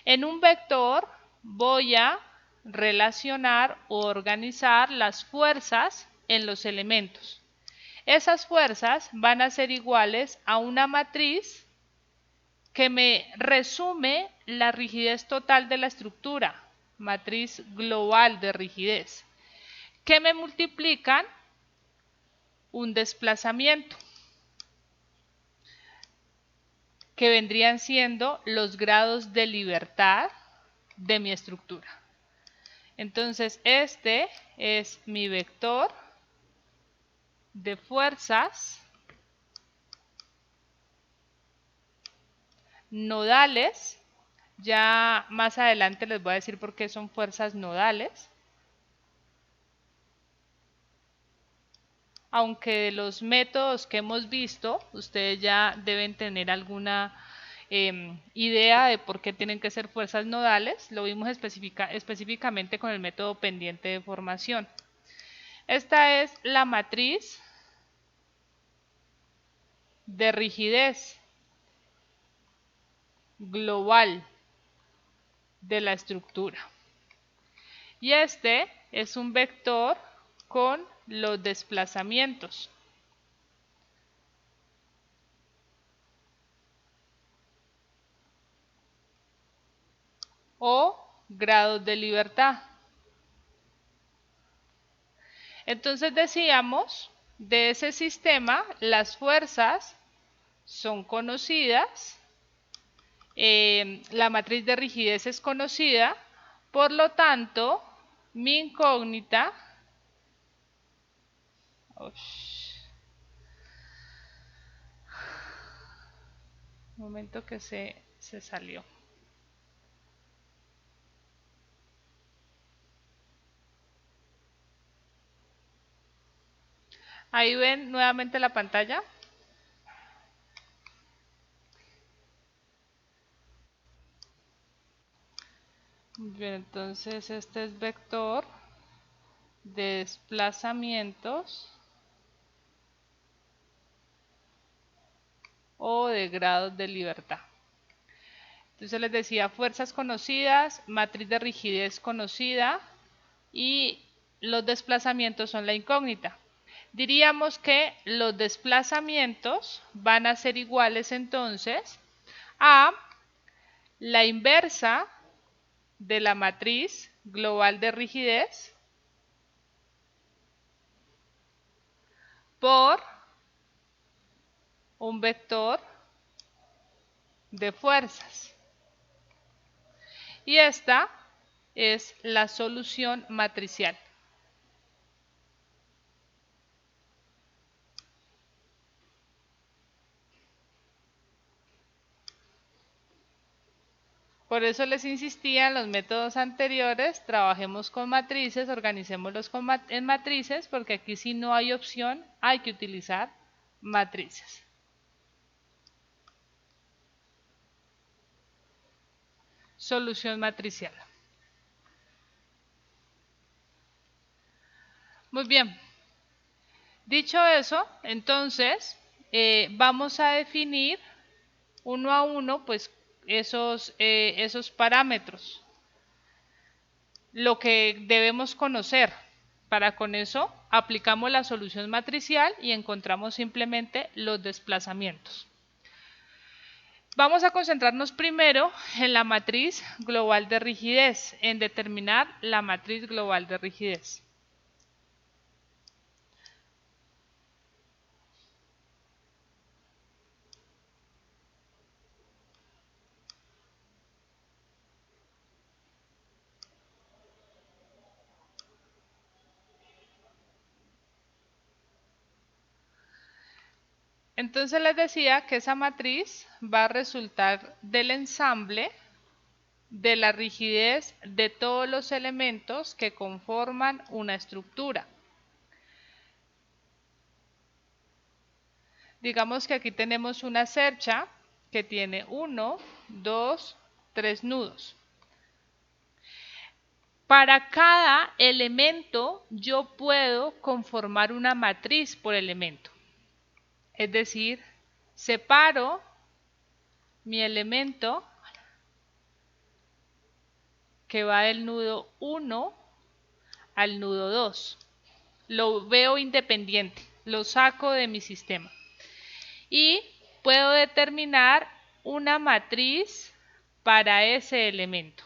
En un vector voy a relacionar o organizar las fuerzas en los elementos. Esas fuerzas van a ser iguales a una matriz que me resume la rigidez total de la estructura, matriz global de rigidez, que me multiplican un desplazamiento, que vendrían siendo los grados de libertad de mi estructura. Entonces, este es mi vector de fuerzas nodales. Ya más adelante les voy a decir por qué son fuerzas nodales. Aunque de los métodos que hemos visto, ustedes ya deben tener alguna idea de por qué tienen que ser fuerzas nodales. Lo vimos específicamente con el método pendiente de formación. Esta es la matriz de rigidez global de la estructura. Y este es un vector con los desplazamientos. O grados de libertad. Entonces decíamos, de ese sistema, las fuerzas son conocidas, la matriz de rigidez es conocida, por lo tanto, Mi incógnita, un momento que se salió. Ahí ven nuevamente la pantalla. Bien, entonces este es vector de desplazamientos o de grados de libertad. Entonces les decía fuerzas conocidas, matriz de rigidez conocida y los desplazamientos son la incógnita. Diríamos que los desplazamientos van a ser iguales entonces a la inversa de la matriz global de rigidez por un vector de fuerzas. Y esta es la solución matricial. Por eso les insistía en los métodos anteriores, trabajemos con matrices, organicémoslos en matrices, porque aquí si no hay opción, hay que utilizar matrices. Solución matricial. Muy bien. Dicho eso, entonces vamos a definir uno a uno pues esos parámetros. Lo que debemos conocer. Para con eso aplicamos la solución matricial y encontramos simplemente los desplazamientos. Vamos a concentrarnos primero en la matriz global de rigidez, en determinar la matriz global de rigidez. Entonces les decía que esa matriz va a resultar del ensamble de la rigidez de todos los elementos que conforman una estructura. Digamos que aquí tenemos una cercha que tiene 1, 2, 3 nudos. Para cada elemento yo puedo conformar una matriz por elemento. Es decir, separo mi elemento que va del nudo 1 al nudo 2. Lo veo independiente, lo saco de mi sistema. Y puedo determinar una matriz para ese elemento.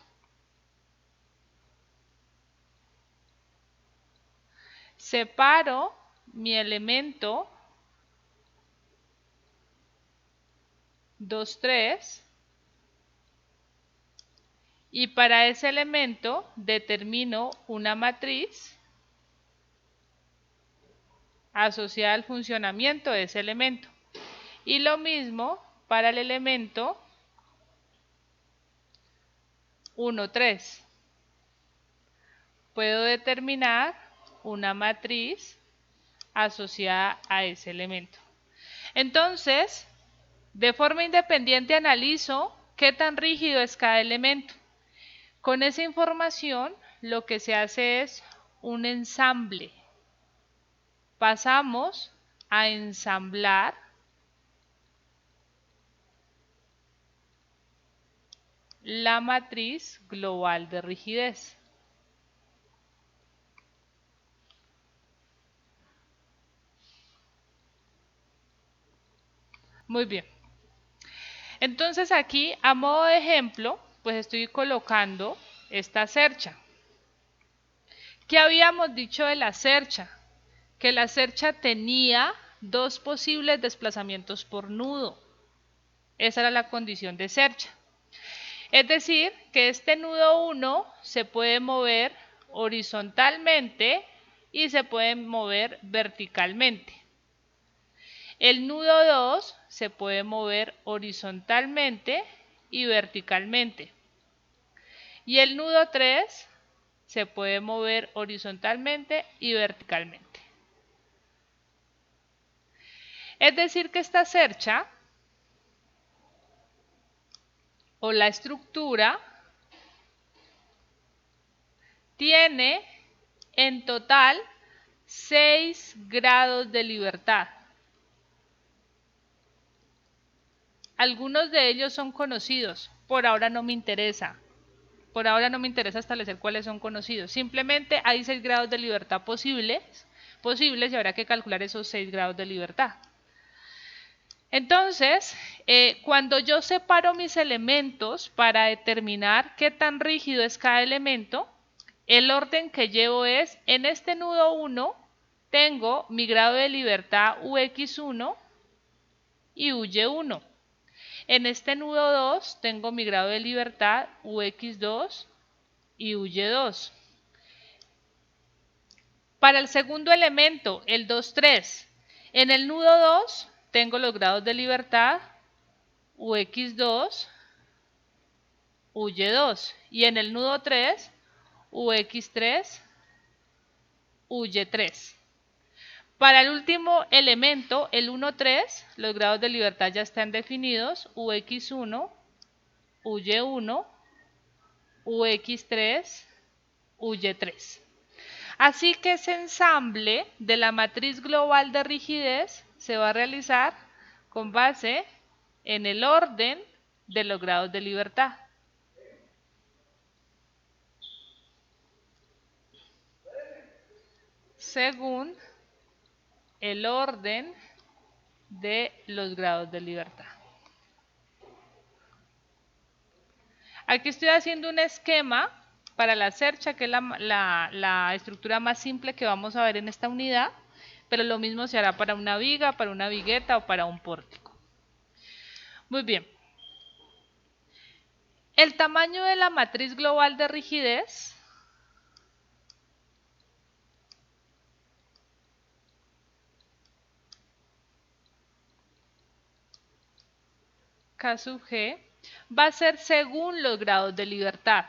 Separo mi elemento 2, 3 y para ese elemento determino una matriz asociada al funcionamiento de ese elemento. Y lo mismo para el elemento 1, 3. Puedo determinar una matriz asociada a ese elemento. Entonces, de forma independiente analizo qué tan rígido es cada elemento. Con esa información lo que se hace es un ensamble. Pasamos a ensamblar la matriz global de rigidez. Muy bien. Entonces aquí, a modo de ejemplo, pues estoy colocando esta cercha. ¿Qué habíamos dicho de la cercha? Que la cercha tenía dos posibles desplazamientos por nudo. Esa era la condición de cercha. Es decir, que este nudo 1 se puede mover horizontalmente y se pueden mover verticalmente. El nudo 2 se puede mover horizontalmente y verticalmente. Y el nudo 3 se puede mover horizontalmente y verticalmente. Es decir que esta cercha o la estructura tiene en total 6 grados de libertad. Algunos de ellos son conocidos, por ahora no me interesa. Por ahora no me interesa establecer cuáles son conocidos. Simplemente hay 6 grados de libertad posibles y habrá que calcular esos 6 grados de libertad. Entonces, cuando yo separo mis elementos para determinar qué tan rígido es cada elemento, el orden que llevo es, en este nudo 1 tengo mi grado de libertad UX1 y UY1. En este nudo 2 tengo mi grado de libertad UX2 y UY2. Para el segundo elemento, el 2, 3, en el nudo 2 tengo los grados de libertad UX2, UY2 y en el nudo 3 UX3, UY3. Para el último elemento, el 1, 3, los grados de libertad ya están definidos, UX1, UY1, UX3, UY3. Así que ese ensamble de la matriz global de rigidez se va a realizar con base en el orden de los grados de libertad. Según el orden de los grados de libertad. Aquí estoy haciendo un esquema para la cercha, que es la estructura más simple que vamos a ver en esta unidad, pero lo mismo se hará para una viga, para una vigueta o para un pórtico. Muy bien. El tamaño de la matriz global de rigidez K sub G va a ser según los grados de libertad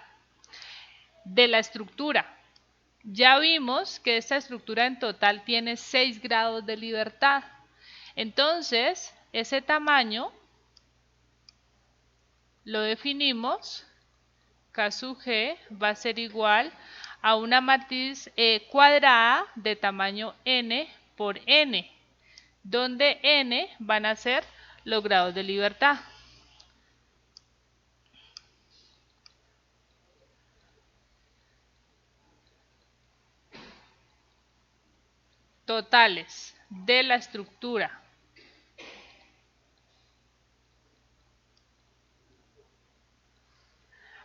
de la estructura. Ya vimos que esta estructura en total tiene 6 grados de libertad. Entonces, ese tamaño lo definimos, K sub G va a ser igual a una matriz cuadrada de tamaño n por n, donde n van a ser los grados de libertad. Totales de la estructura.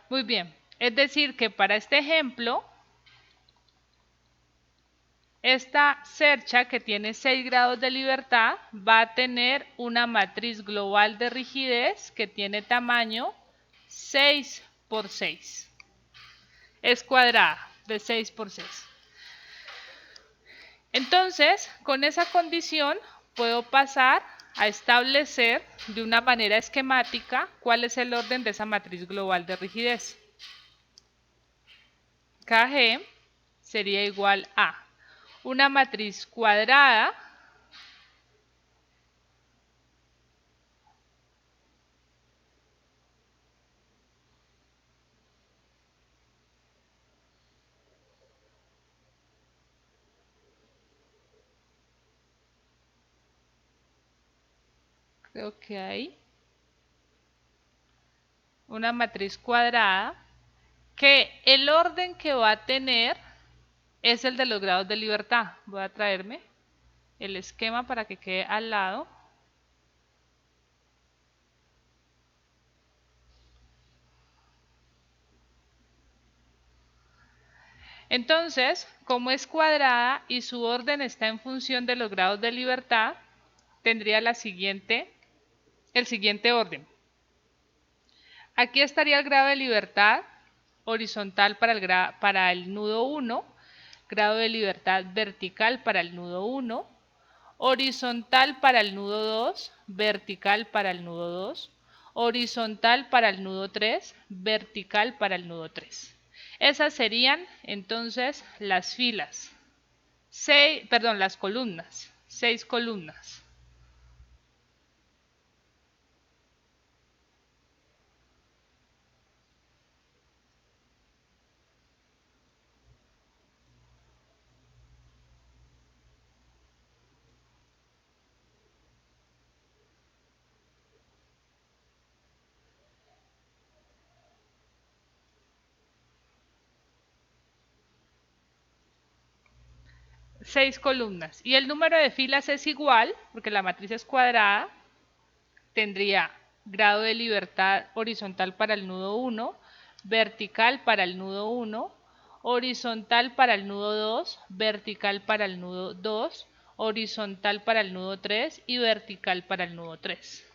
Muy bien, es decir que para este ejemplo, esta cercha que tiene 6 grados de libertad va a tener una matriz global de rigidez que tiene tamaño 6 por 6. Es cuadrada de 6 por 6. Entonces, con esa condición puedo pasar a establecer de una manera esquemática cuál es el orden de esa matriz global de rigidez. KG sería igual a una matriz cuadrada creo que hay una matriz cuadrada que el orden que va a tener es el de los grados de libertad. Voy a traerme el esquema para que quede al lado. Entonces, como es cuadrada y su orden está en función de los grados de libertad, tendría el siguiente orden. Aquí estaría el grado de libertad horizontal para el nudo 1, grado de libertad vertical para el nudo 1, horizontal para el nudo 2, vertical para el nudo 2, horizontal para el nudo 3, vertical para el nudo 3. Esas serían entonces las filas, las columnas, 6 columnas. Seis columnas. Y el número de filas es igual, porque la matriz es cuadrada, tendría grado de libertad horizontal para el nudo 1, vertical para el nudo 1, horizontal para el nudo 2, vertical para el nudo 2, horizontal para el nudo 3 y vertical para el nudo 3.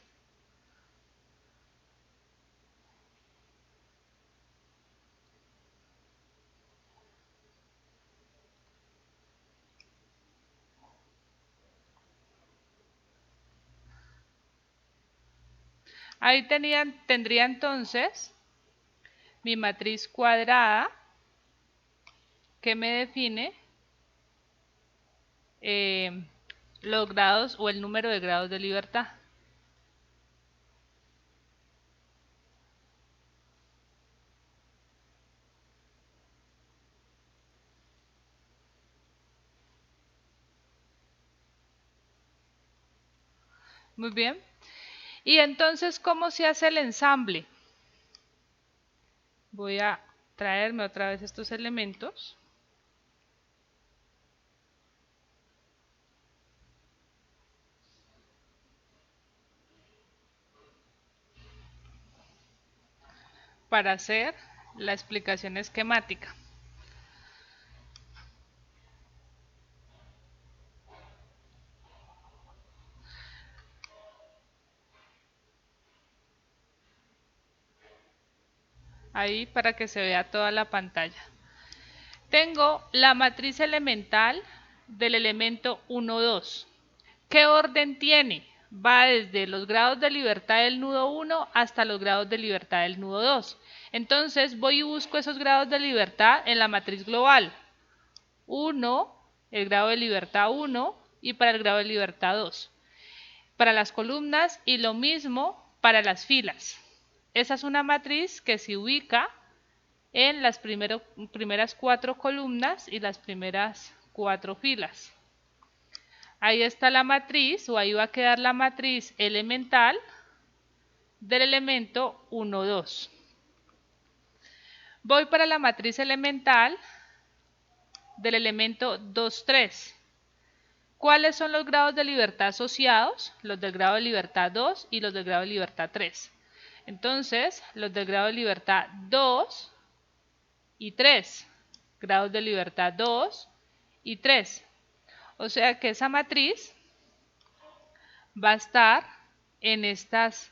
Ahí tendría entonces mi matriz cuadrada que me define eh, los grados o el número de grados de libertad. Muy bien. Y entonces, ¿cómo se hace el ensamble? Voy a traerme otra vez estos elementos. Para hacer la explicación esquemática. Ahí para que se vea toda la pantalla. Tengo la matriz elemental del elemento 1, 2. ¿Qué orden tiene? Va desde los grados de libertad del nudo 1 hasta los grados de libertad del nudo 2. Entonces voy y busco esos grados de libertad en la matriz global. 1, el grado de libertad 1 y para el grado de libertad 2. Para las columnas y lo mismo para las filas. Esa es una matriz que se ubica en las primeras 4 columnas y las primeras 4 filas. Ahí está la matriz, o ahí va a quedar la matriz elemental del elemento 1, 2. Voy para la matriz elemental del elemento 2, 3. ¿Cuáles son los grados de libertad asociados? Los del grado de libertad 2 y los del grado de libertad 3. Entonces, los del grado de libertad 2 y 3. Grados de libertad 2 y 3. O sea que esa matriz va a estar en estas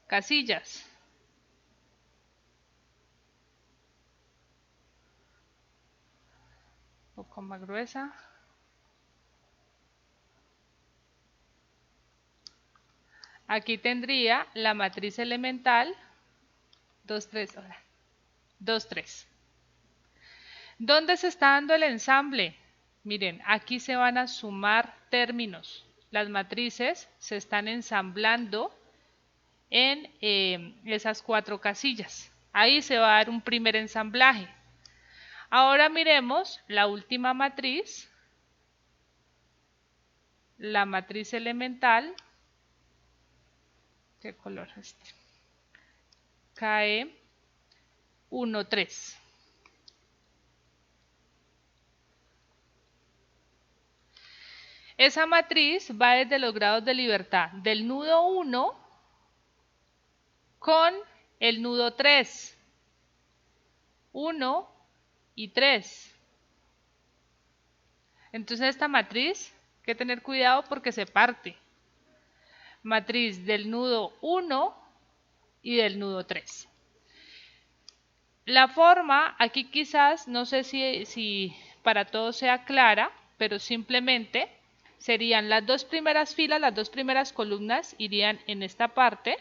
casillas. Un poco más gruesa. Aquí tendría la matriz elemental 2, 3. 2, 3. ¿Dónde se está dando el ensamble? Miren, aquí se van a sumar términos. Las matrices se están ensamblando en esas 4 casillas. Ahí se va a dar un primer ensamblaje. Ahora miremos la última matriz, la matriz elemental. ¿Qué color es este? Cae 1, 3. Esa matriz va desde los grados de libertad del nudo 1 con el nudo 3. 1 y 3. Entonces esta matriz, hay que tener cuidado porque se parte. Matriz del nudo 1 y del nudo 3. La forma, aquí quizás, no sé si para todos sea clara, pero simplemente serían las dos primeras filas, las dos primeras columnas irían en esta parte.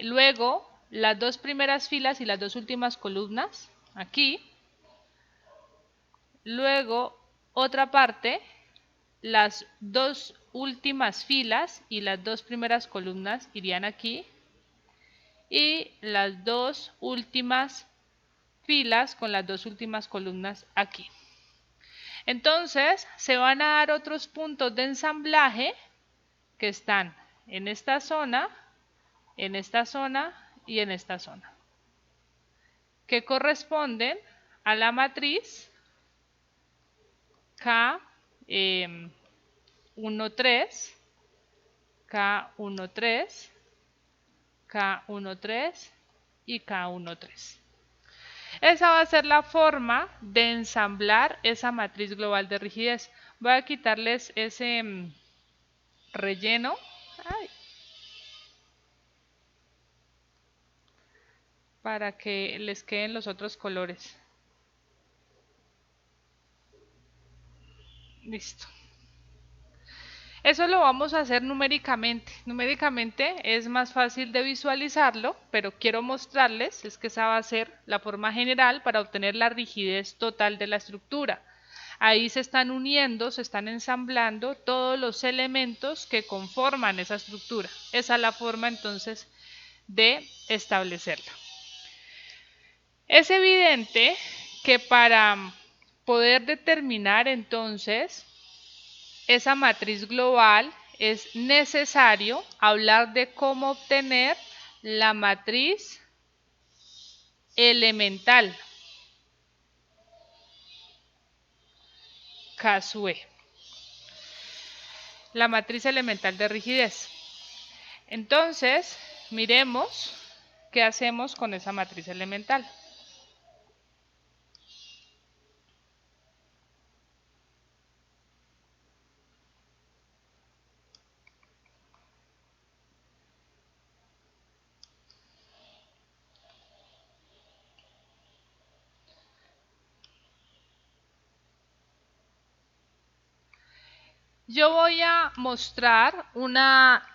Luego, las dos primeras filas y las dos últimas columnas aquí. Luego, otra parte, las dos últimas filas y las dos primeras columnas irían aquí. Y las dos últimas filas con las dos últimas columnas aquí. Entonces, se van a dar otros puntos de ensamblaje que están en esta zona y en esta zona, que corresponden a la matriz K13, K13, K13 y K13. Esa va a ser la forma de ensamblar esa matriz global de rigidez. Voy a quitarles ese relleno. Ay, para que les queden los otros colores. Listo. Eso lo vamos a hacer numéricamente. Numéricamente es más fácil de visualizarlo, pero quiero mostrarles es que esa va a ser la forma general para obtener la rigidez total de la estructura. Ahí se están uniendo, se están ensamblando todos los elementos que conforman esa estructura. Esa es la forma entonces de establecerla. Es evidente que para poder determinar entonces esa matriz global es necesario hablar de cómo obtener la matriz elemental K sub E, la matriz elemental de rigidez. Entonces, miremos qué hacemos con esa matriz elemental. Yo voy a mostrar una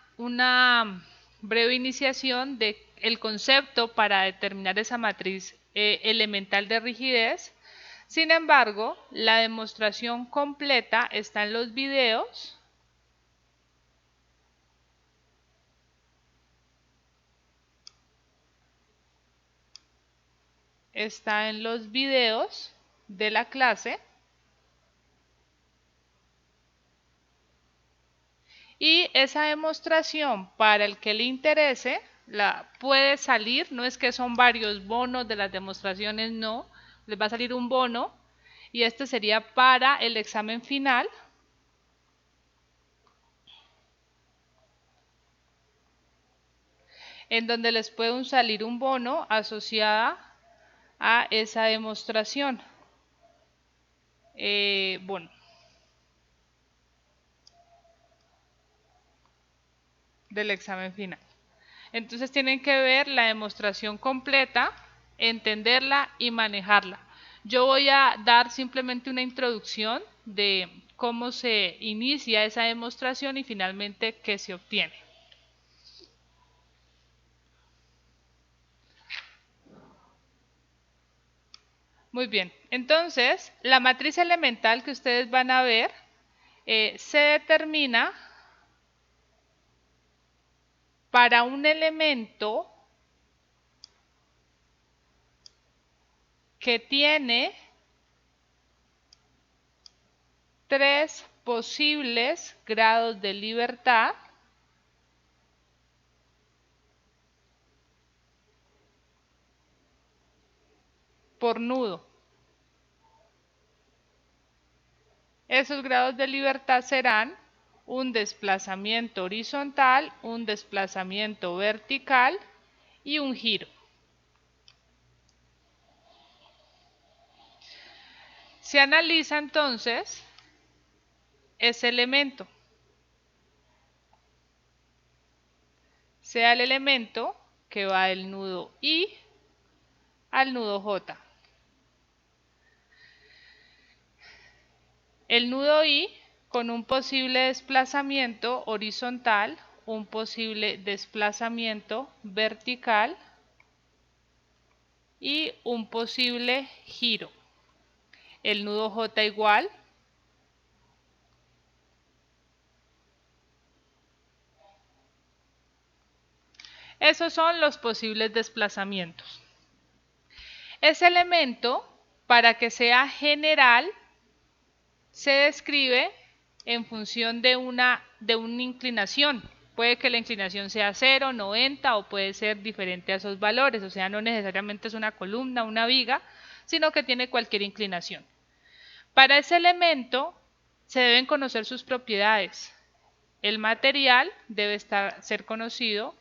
breve iniciación del concepto para determinar esa matriz elemental de rigidez. Sin embargo, la demostración completa está en los videos. Está en los videos de la clase. Y esa demostración, para el que le interese, la puede salir, no es que son varios bonos de las demostraciones, no, les va a salir un bono y este sería para el examen final. En donde les puede salir un bono asociada a esa demostración. Bueno, del examen final. Entonces tienen que ver la demostración completa, entenderla y manejarla. Yo voy a dar simplemente una introducción de cómo se inicia esa demostración y finalmente qué se obtiene. Muy bien, entonces la matriz elemental que ustedes van a ver se determina para un elemento que tiene tres posibles grados de libertad por nudo. Esos grados de libertad serán un desplazamiento horizontal, un desplazamiento vertical y un giro. Se analiza entonces ese elemento. sea el elemento que va del nudo I al nudo J. El nudo I con un posible desplazamiento horizontal, un posible desplazamiento vertical y un posible giro. El nudo J igual. Esos son los posibles desplazamientos. Ese elemento, para que sea general, se describe en función de una inclinación. Puede que la inclinación sea 0, 90 o puede ser diferente a esos valores. O sea, no necesariamente es una columna, una viga, sino que tiene cualquier inclinación. Para ese elemento se deben conocer sus propiedades. El material debe ser conocido,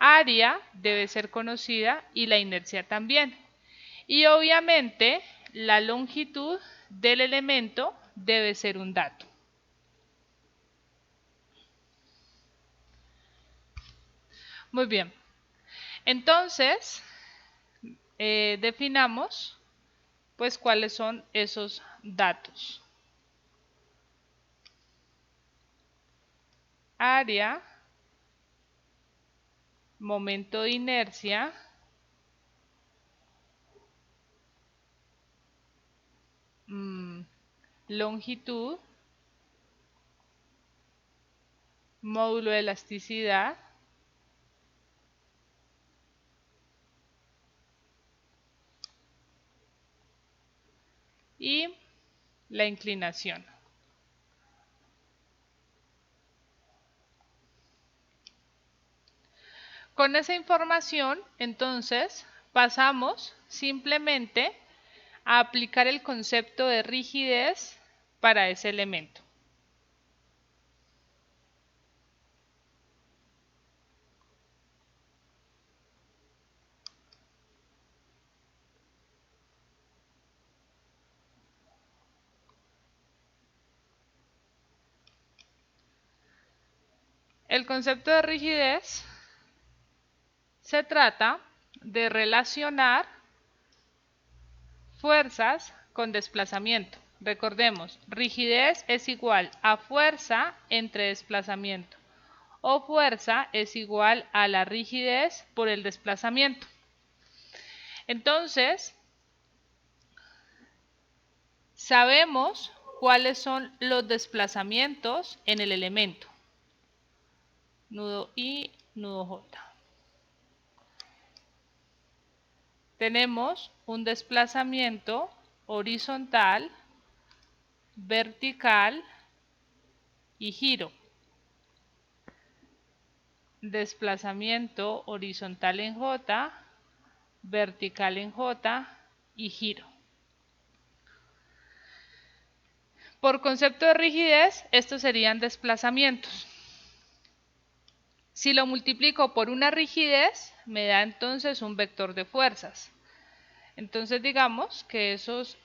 área debe ser conocida y la inercia también. Y obviamente la longitud del elemento debe ser un dato. Muy bien. Entonces, definamos pues cuáles son esos datos. Área, momento de inercia, longitud, módulo de elasticidad, y la inclinación. Con esa información, entonces, pasamos simplemente a aplicar el concepto de rigidez para ese elemento. El concepto de rigidez se trata de relacionar fuerzas con desplazamiento. Recordemos, rigidez es igual a fuerza entre desplazamiento o fuerza es igual a la rigidez por el desplazamiento. Entonces, sabemos cuáles son los desplazamientos en el elemento. Nudo I, nudo J. Tenemos un desplazamiento horizontal, vertical y giro. Desplazamiento horizontal en J, vertical en J y giro. Por concepto de rigidez, estos serían desplazamientos. Si lo multiplico por una rigidez, me da entonces un vector de fuerzas. Entonces digamos que esos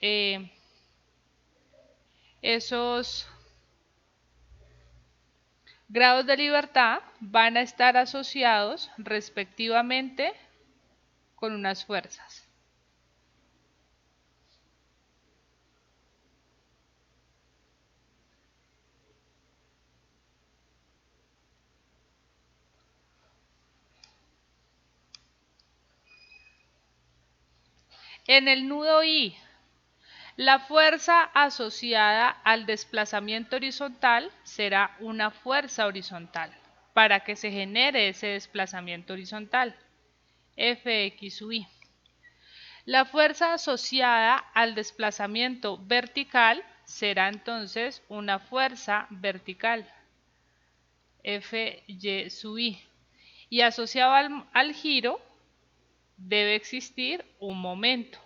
grados de libertad van a estar asociados respectivamente con unas fuerzas. En el nudo I, la fuerza asociada al desplazamiento horizontal será una fuerza horizontal para que se genere ese desplazamiento horizontal, Fxy. La fuerza asociada al desplazamiento vertical será entonces una fuerza vertical, Fy. Y asociado al giro debe existir un momento.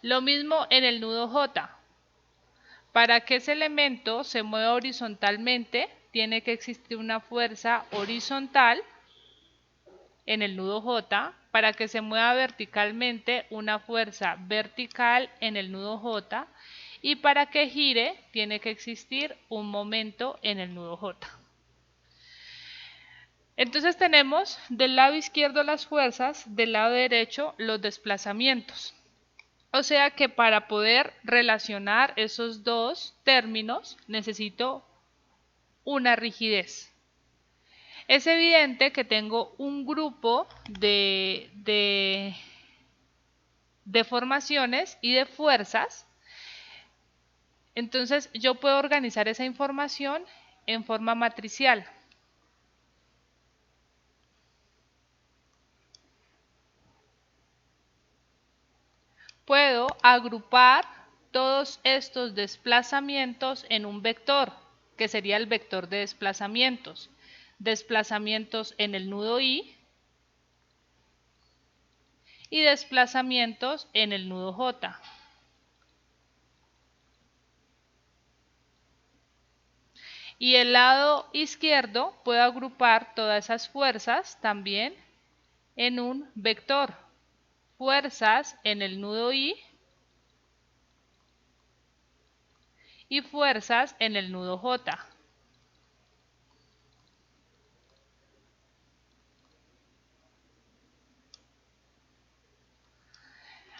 Lo mismo en el nudo J. Para que ese elemento se mueva horizontalmente, tiene que existir una fuerza horizontal en el nudo J. Para que se mueva verticalmente, una fuerza vertical en el nudo J. y para que gire tiene que existir un momento en el nudo J. Entonces tenemos del lado izquierdo las fuerzas, del lado derecho los desplazamientos. O sea que para poder relacionar esos dos términos necesito una rigidez. Es evidente que tengo un grupo de formaciones y de fuerzas. Entonces yo puedo organizar esa información en forma matricial. Puedo agrupar todos estos desplazamientos en un vector, que sería el vector de desplazamientos. Desplazamientos en el nudo I y desplazamientos en el nudo J. Y el lado izquierdo puedo agrupar todas esas fuerzas también en un vector. Fuerzas en el nudo I y fuerzas en el nudo J.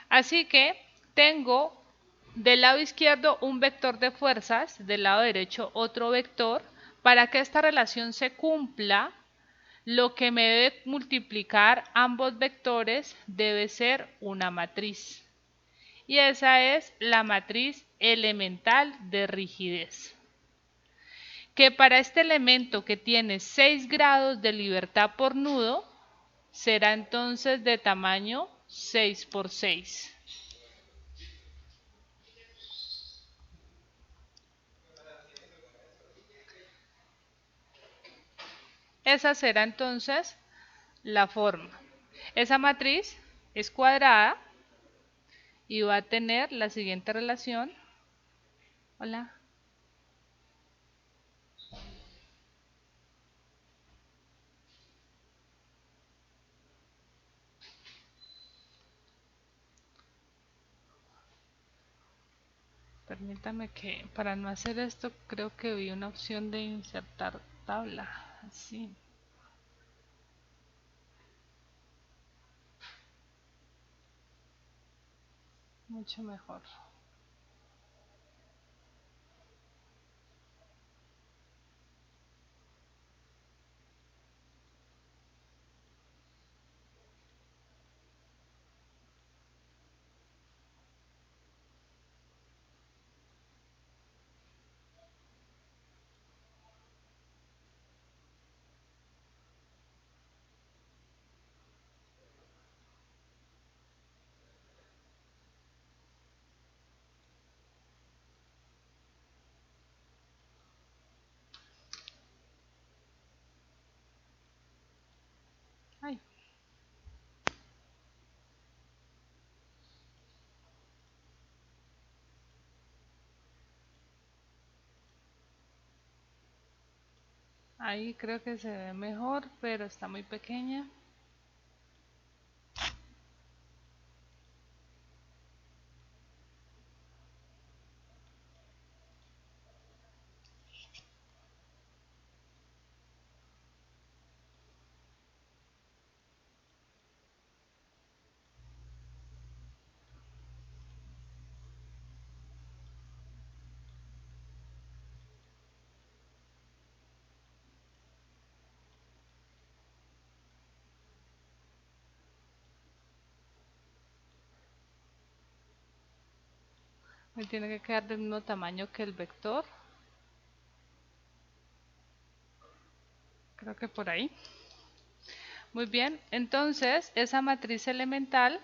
Así que tengo del lado izquierdo un vector de fuerzas, del lado derecho otro vector. Para que esta relación se cumpla, lo que me debe multiplicar ambos vectores debe ser una matriz. Y esa es la matriz elemental de rigidez. Que para este elemento que tiene 6 grados de libertad por nudo, será entonces de tamaño 6 por 6. Esa será entonces la forma. Esa matriz es cuadrada y va a tener la siguiente relación. Hola. Permítame que para no hacer esto creo que vi una opción de insertar tabla. Así. Mucho mejor. Ay. Ahí creo que se ve mejor, pero está muy pequeña. Me tiene que quedar del mismo tamaño que el vector. Creo que por ahí. Muy bien, entonces esa matriz elemental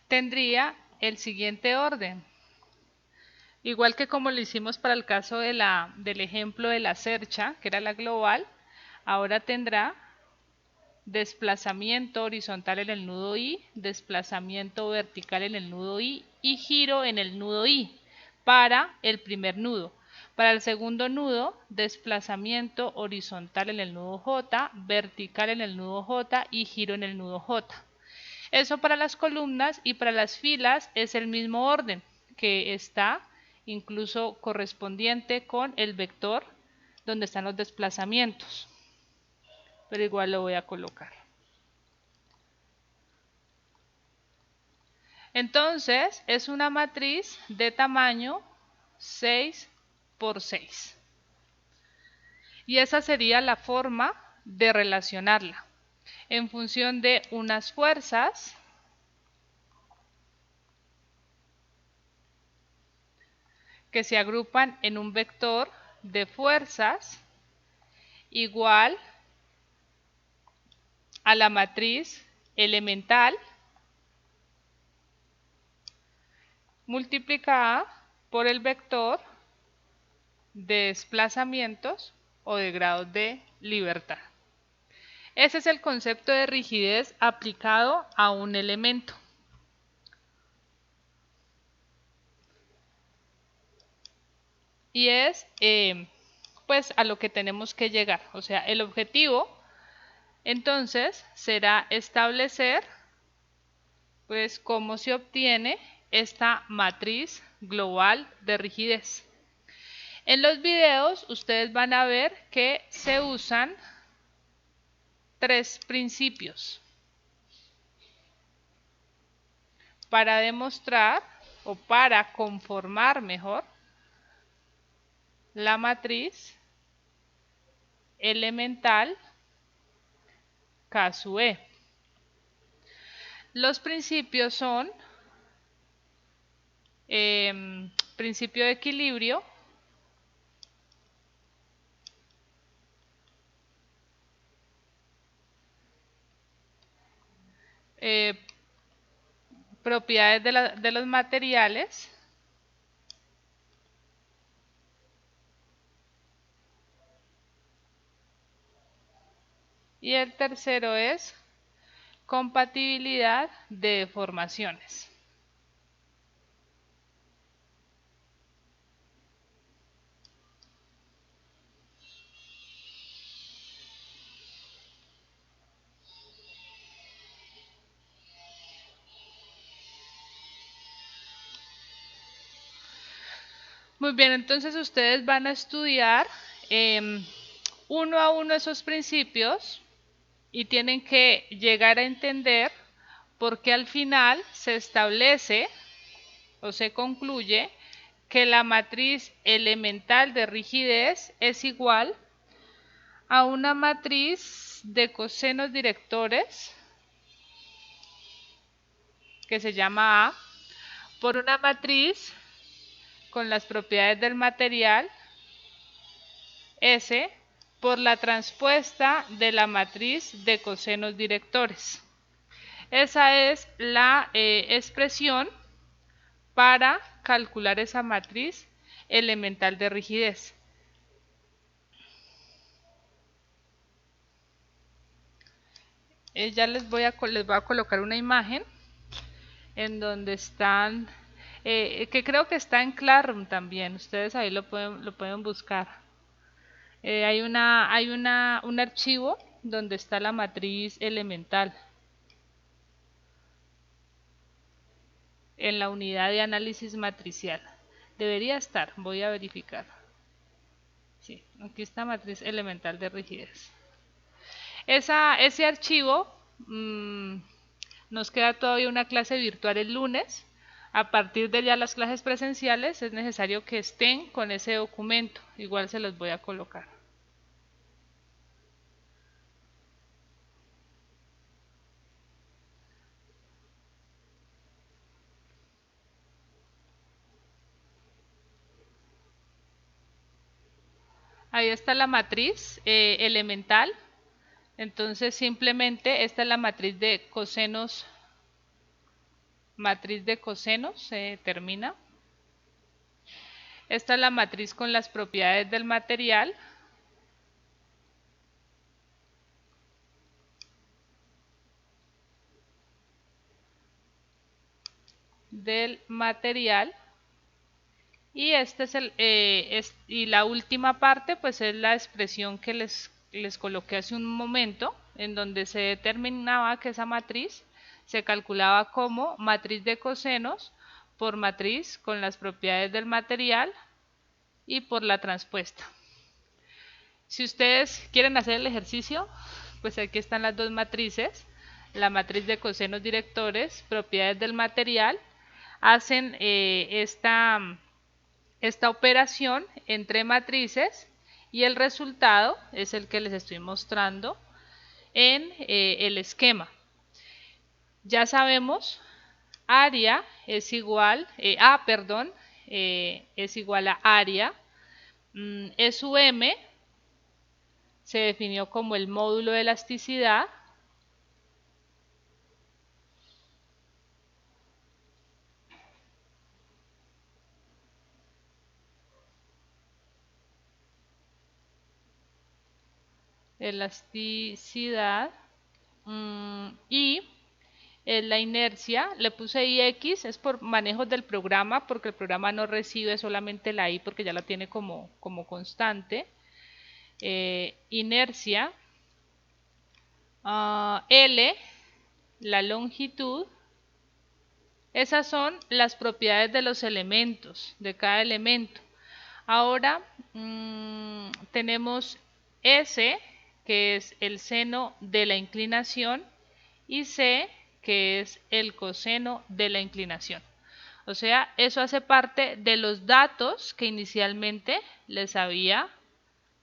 tendría el siguiente orden. Igual que como lo hicimos para el caso del ejemplo de la cercha, que era la global, ahora tendrá desplazamiento horizontal en el nudo I, desplazamiento vertical en el nudo I y giro en el nudo I para el primer nudo. Para el segundo nudo, desplazamiento horizontal en el nudo J, vertical en el nudo J y giro en el nudo J. Eso para las columnas, y para las filas es el mismo orden, que está incluso correspondiente con el vector donde están los desplazamientos. Pero igual lo voy a colocar. Entonces es una matriz de tamaño 6 por 6. Y esa sería la forma de relacionarla. En función de unas fuerzas que se agrupan en un vector de fuerzas igual a la matriz elemental multiplicada por el vector de desplazamientos o de grados de libertad. Ese es el concepto de rigidez aplicado a un elemento. Y es pues a lo que tenemos que llegar. O sea, el objetivo entonces será establecer pues cómo se obtiene esta matriz global de rigidez. En los videos ustedes van a ver que se usan tres principios para demostrar o para conformar mejor la matriz elemental K sub E. Los principios son principio de equilibrio, propiedades de los materiales, y el tercero es compatibilidad de deformaciones. Muy bien, entonces ustedes van a estudiar uno a uno esos principios y tienen que llegar a entender por qué al final se establece o se concluye que la matriz elemental de rigidez es igual a una matriz de cosenos directores que se llama A por una matriz con las propiedades del material S por la transpuesta de la matriz de cosenos directores. Esa es la expresión para calcular esa matriz elemental de rigidez. Ya les voy a colocar una imagen en donde están, que creo que está en Classroom también, ustedes ahí lo pueden buscar. Hay un archivo donde está la matriz elemental en la unidad de análisis matricial. Debería estar, voy a verificar. Sí, aquí está matriz elemental de rigidez. Ese archivo nos queda todavía una clase virtual el lunes. A partir de ya las clases presenciales es necesario que estén con ese documento. Igual se los voy a colocar. Ahí está la matriz elemental. Entonces simplemente esta es la matriz de cosenos. Matriz de cosenos se termina. Esta es la matriz con las propiedades del material. Y este es y la última parte pues es la expresión que les coloqué hace un momento, en donde se determinaba que esa matriz se calculaba como matriz de cosenos por matriz con las propiedades del material y por la transpuesta. Si ustedes quieren hacer el ejercicio, pues aquí están las dos matrices, la matriz de cosenos directores, propiedades del material, hacen esta operación entre matrices y el resultado es el que les estoy mostrando en el esquema. Ya sabemos, área es igual, es igual a área, SUM se definió como el módulo de elasticidad, y la inercia, le puse IX, es por manejos del programa, porque el programa no recibe solamente la I porque ya la tiene como constante. Inercia, L, la longitud. Esas son las propiedades de los elementos, de cada elemento. Ahora tenemos S, que es el seno de la inclinación, y C, que es el coseno de la inclinación. O sea, eso hace parte de los datos que inicialmente les había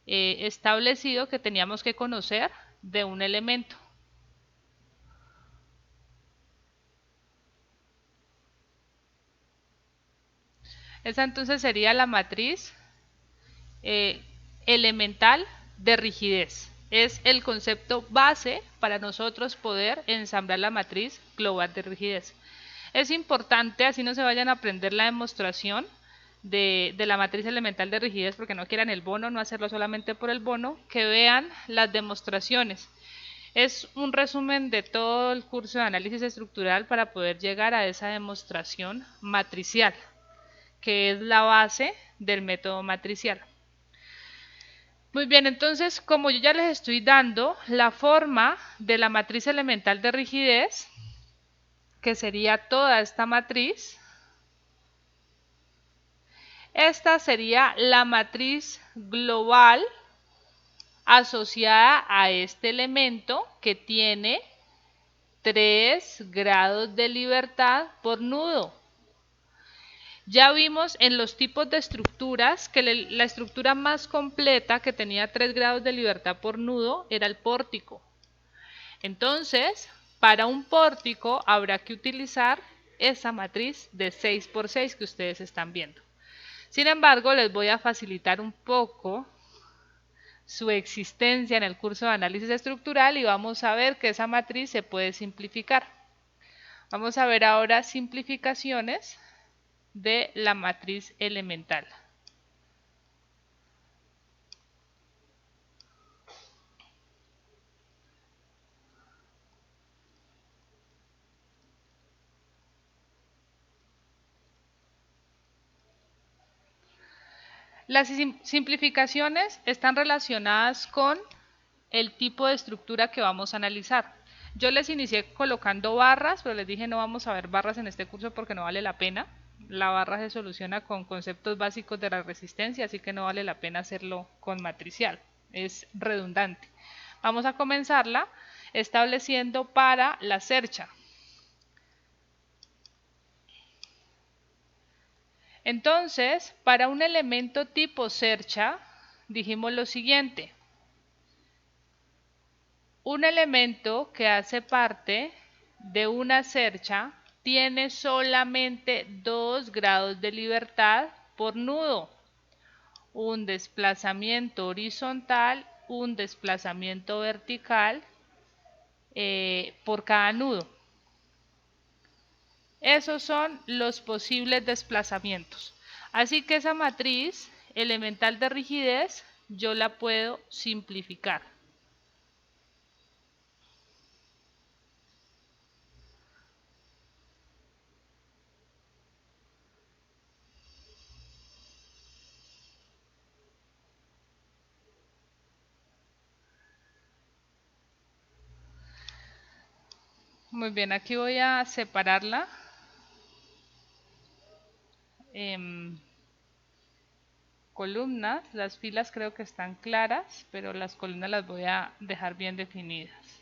establecido que teníamos que conocer de un elemento. Esa entonces sería la matriz elemental de rigidez. Es el concepto base para nosotros poder ensamblar la matriz global de rigidez. Es importante, así no se vayan a aprender la demostración de la matriz elemental de rigidez porque no quieran el bono, no hacerlo solamente por el bono, que vean las demostraciones. Es un resumen de todo el curso de análisis estructural para poder llegar a esa demostración matricial, que es la base del método matricial. Muy bien, entonces como yo ya les estoy dando la forma de la matriz elemental de rigidez, que sería toda esta matriz, esta sería la matriz global asociada a este elemento que tiene 3 grados de libertad por nudo. Ya vimos en los tipos de estructuras que la estructura más completa que tenía 3 grados de libertad por nudo era el pórtico. Entonces, para un pórtico habrá que utilizar esa matriz de 6 por 6 que ustedes están viendo. Sin embargo, les voy a facilitar un poco su existencia en el curso de análisis estructural y vamos a ver que esa matriz se puede simplificar. Vamos a ver ahora simplificaciones de la matriz elemental. Las simplificaciones están relacionadas con el tipo de estructura que vamos a analizar. Yo les inicié colocando barras, pero les dije no vamos a ver barras en este curso porque no vale la pena. La barra se soluciona con conceptos básicos de la resistencia, así que no vale la pena hacerlo con matricial, es redundante. Vamos a comenzarla estableciendo para la cercha. Entonces, para un elemento tipo cercha, dijimos lo siguiente. Un elemento que hace parte de una cercha tiene solamente 2 grados de libertad por nudo. Un desplazamiento horizontal, un desplazamiento vertical por cada nudo. Esos son los posibles desplazamientos. Así que esa matriz elemental de rigidez yo la puedo simplificar. Muy bien, aquí voy a separarla en columnas. Las filas creo que están claras, pero las columnas las voy a dejar bien definidas.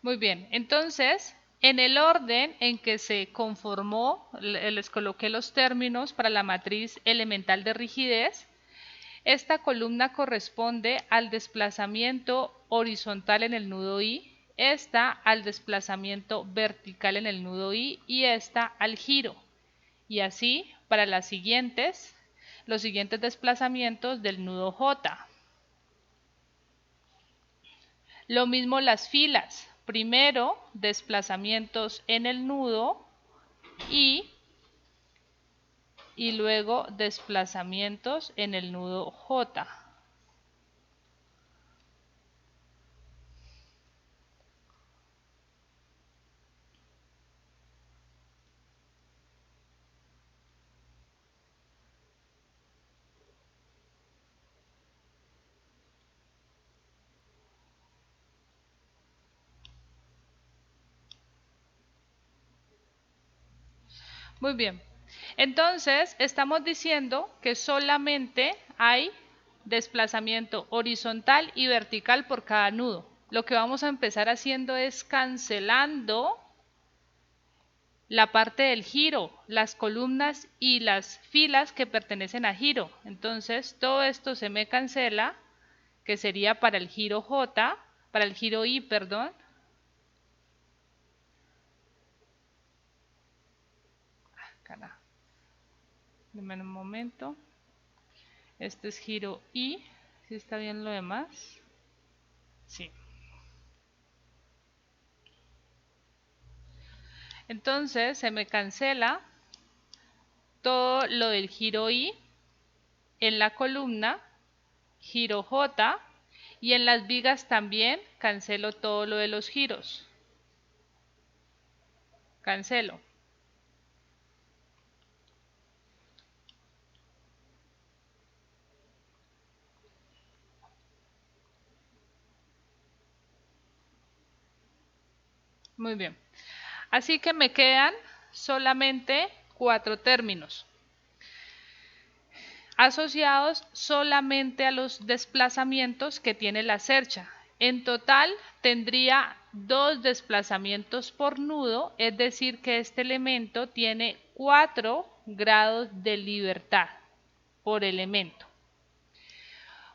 Muy bien, entonces, en el orden en que se conformó, les coloqué los términos para la matriz elemental de rigidez. Esta columna corresponde al desplazamiento horizontal en el nudo I, esta al desplazamiento vertical en el nudo I y esta al giro. Y así para los siguientes desplazamientos del nudo J. Lo mismo las filas. Primero desplazamientos en el nudo I y luego desplazamientos en el nudo J. Muy bien. Entonces, estamos diciendo que solamente hay desplazamiento horizontal y vertical por cada nudo. Lo que vamos a empezar haciendo es cancelando la parte del giro, las columnas y las filas que pertenecen a giro. Entonces, todo esto se me cancela, que sería para el giro J, para el giro I, perdón. Carajo. Deme un momento. Este es giro I. ¿Sí está bien lo demás? Sí. Entonces se me cancela todo lo del giro I en la columna, giro J, y en las vigas también cancelo todo lo de los giros. Cancelo. Muy bien. Así que me quedan solamente 4 términos asociados solamente a los desplazamientos que tiene la cercha. En total tendría 2 desplazamientos por nudo, es decir que este elemento tiene 4 grados de libertad por elemento.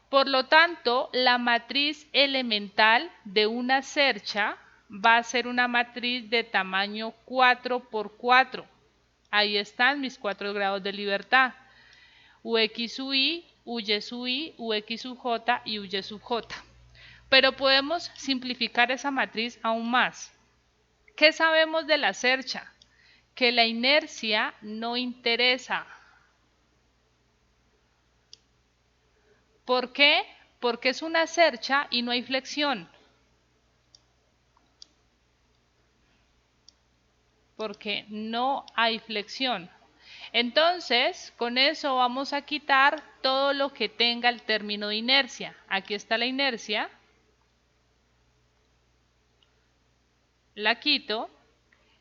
Por lo tanto, la matriz elemental de una cercha va a ser una matriz de tamaño 4 por 4. Ahí están mis 4 grados de libertad. Ux sub i, uy sub i, ux sub j y uy sub j. Pero podemos simplificar esa matriz aún más. ¿Qué sabemos de la cercha? Que la inercia no interesa. ¿Por qué? Porque es una cercha y no hay flexión. Porque no hay flexión. Entonces, con eso vamos a quitar todo lo que tenga el término de inercia. Aquí está la inercia. La quito.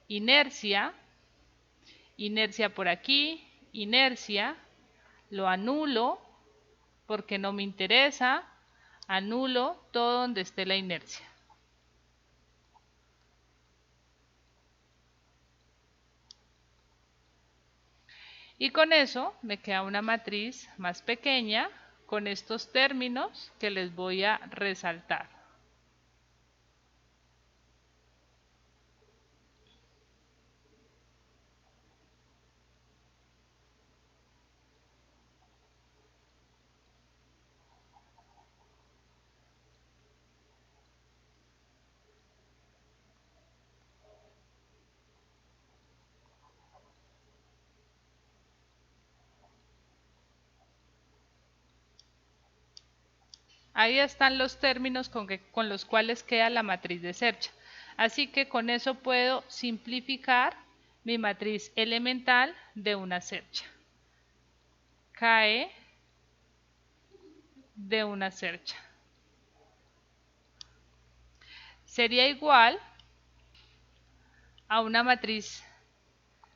Inercia. Inercia por aquí. Inercia. Lo anulo porque no me interesa. Anulo todo donde esté la inercia. Y con eso me queda una matriz más pequeña con estos términos que les voy a resaltar. Ahí están los términos con los cuales queda la matriz de Sercha. Así que con eso puedo simplificar mi matriz elemental de una cercha. Cae de una cercha. Sería igual a una matriz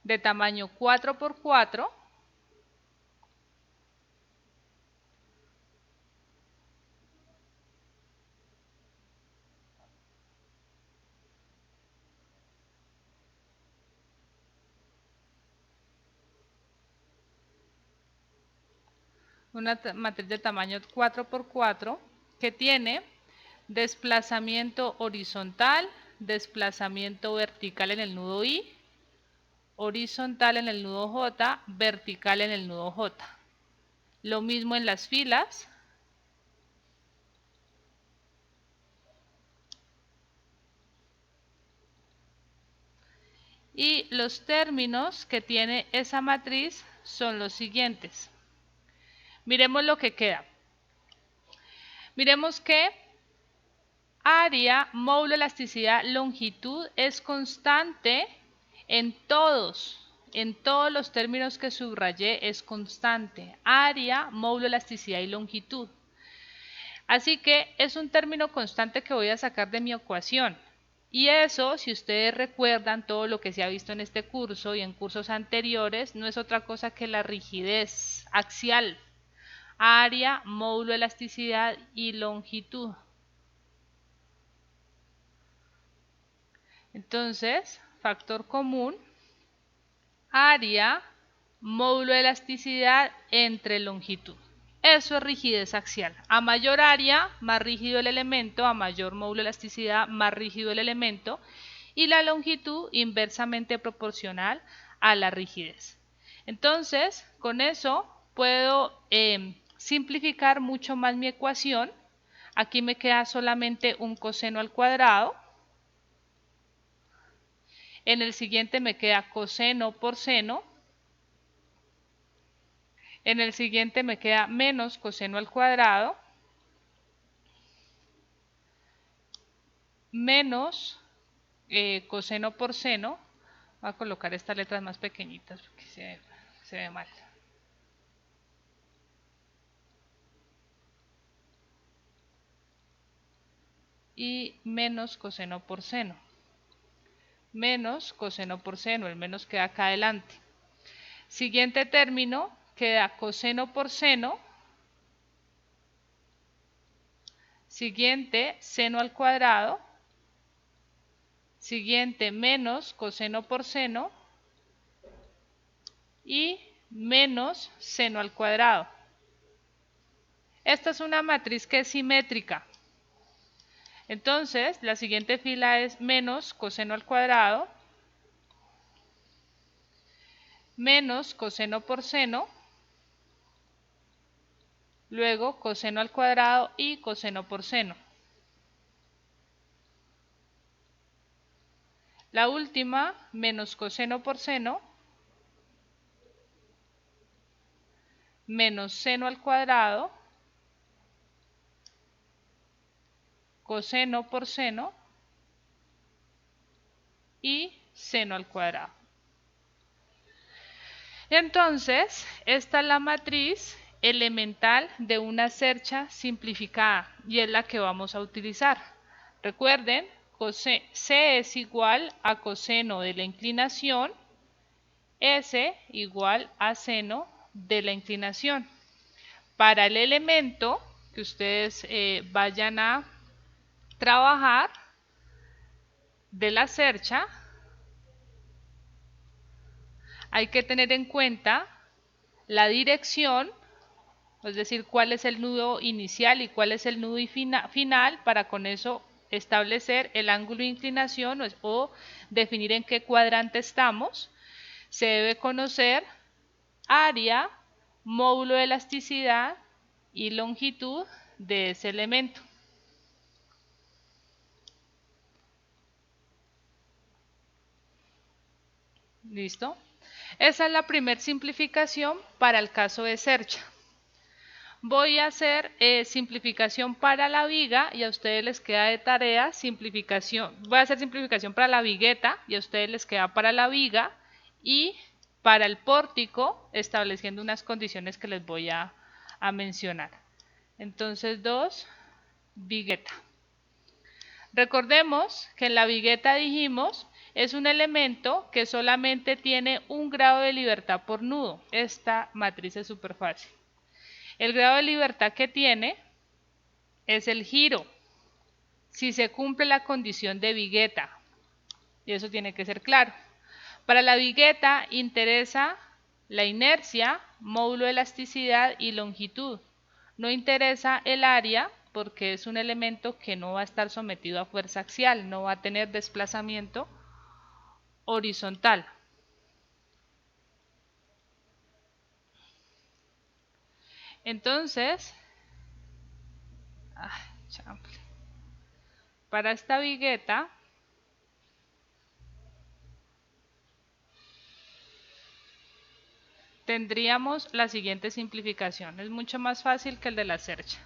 de tamaño 4×4, una matriz de tamaño 4×4 que tiene desplazamiento horizontal, desplazamiento vertical en el nudo I, horizontal en el nudo J, vertical en el nudo J. Lo mismo en las filas. Y los términos que tiene esa matriz son los siguientes. Miremos lo que queda. Miremos que área, módulo, elasticidad, longitud es constante en todos los términos que subrayé es constante. Área, módulo, elasticidad y longitud. Así que es un término constante que voy a sacar de mi ecuación. Y eso, si ustedes recuerdan todo lo que se ha visto en este curso y en cursos anteriores, no es otra cosa que la rigidez axial. Área, módulo, elasticidad y longitud. Entonces, factor común, área, módulo de elasticidad entre longitud. Eso es rigidez axial. A mayor área, más rígido el elemento, a mayor módulo de elasticidad, más rígido el elemento, y la longitud inversamente proporcional a la rigidez. Entonces, con eso puedo simplificar mucho más mi ecuación. Aquí me queda solamente un coseno al cuadrado. En el siguiente me queda coseno por seno. En el siguiente me queda menos coseno al cuadrado. Menos coseno por seno. Voy a colocar estas letras más pequeñitas porque se ve mal. Y menos coseno por seno. Menos coseno por seno, el menos queda acá adelante. Siguiente término queda coseno por seno. Siguiente, seno al cuadrado. Siguiente, menos coseno por seno. Y menos seno al cuadrado. Esta es una matriz que es simétrica. Entonces, la siguiente fila es menos coseno al cuadrado, menos coseno por seno, luego coseno al cuadrado y coseno por seno. La última, menos coseno por seno, menos seno al cuadrado, coseno por seno y seno al cuadrado. Entonces, esta es la matriz elemental de una cercha simplificada y es la que vamos a utilizar. Recuerden, C es igual a coseno de la inclinación, S igual a seno de la inclinación. Para el elemento que ustedes vayan a trabajar de la cercha, hay que tener en cuenta la dirección, es decir, cuál es el nudo inicial y cuál es el nudo final, para con eso establecer el ángulo de inclinación o definir en qué cuadrante estamos. Se debe conocer área, módulo de elasticidad y longitud de ese elemento. ¿Listo? Esa es la primera simplificación para el caso de cercha. Voy a hacer simplificación para la viga y a ustedes les queda de tarea simplificación. Voy a hacer simplificación para la vigueta y a ustedes les queda para la viga y para el pórtico estableciendo unas condiciones que les voy a mencionar. Entonces 2, vigueta. Recordemos que en la vigueta dijimos es un elemento que solamente tiene un grado de libertad por nudo. Esta matriz es súper fácil. El grado de libertad que tiene es el giro, si se cumple la condición de vigueta, y eso tiene que ser claro. Para la vigueta interesa la inercia, módulo de elasticidad y longitud. No interesa el área porque es un elemento que no va a estar sometido a fuerza axial, no va a tener desplazamiento horizontal. Entonces, para esta vigueta tendríamos la siguiente simplificación. Es mucho más fácil que el de la cercha.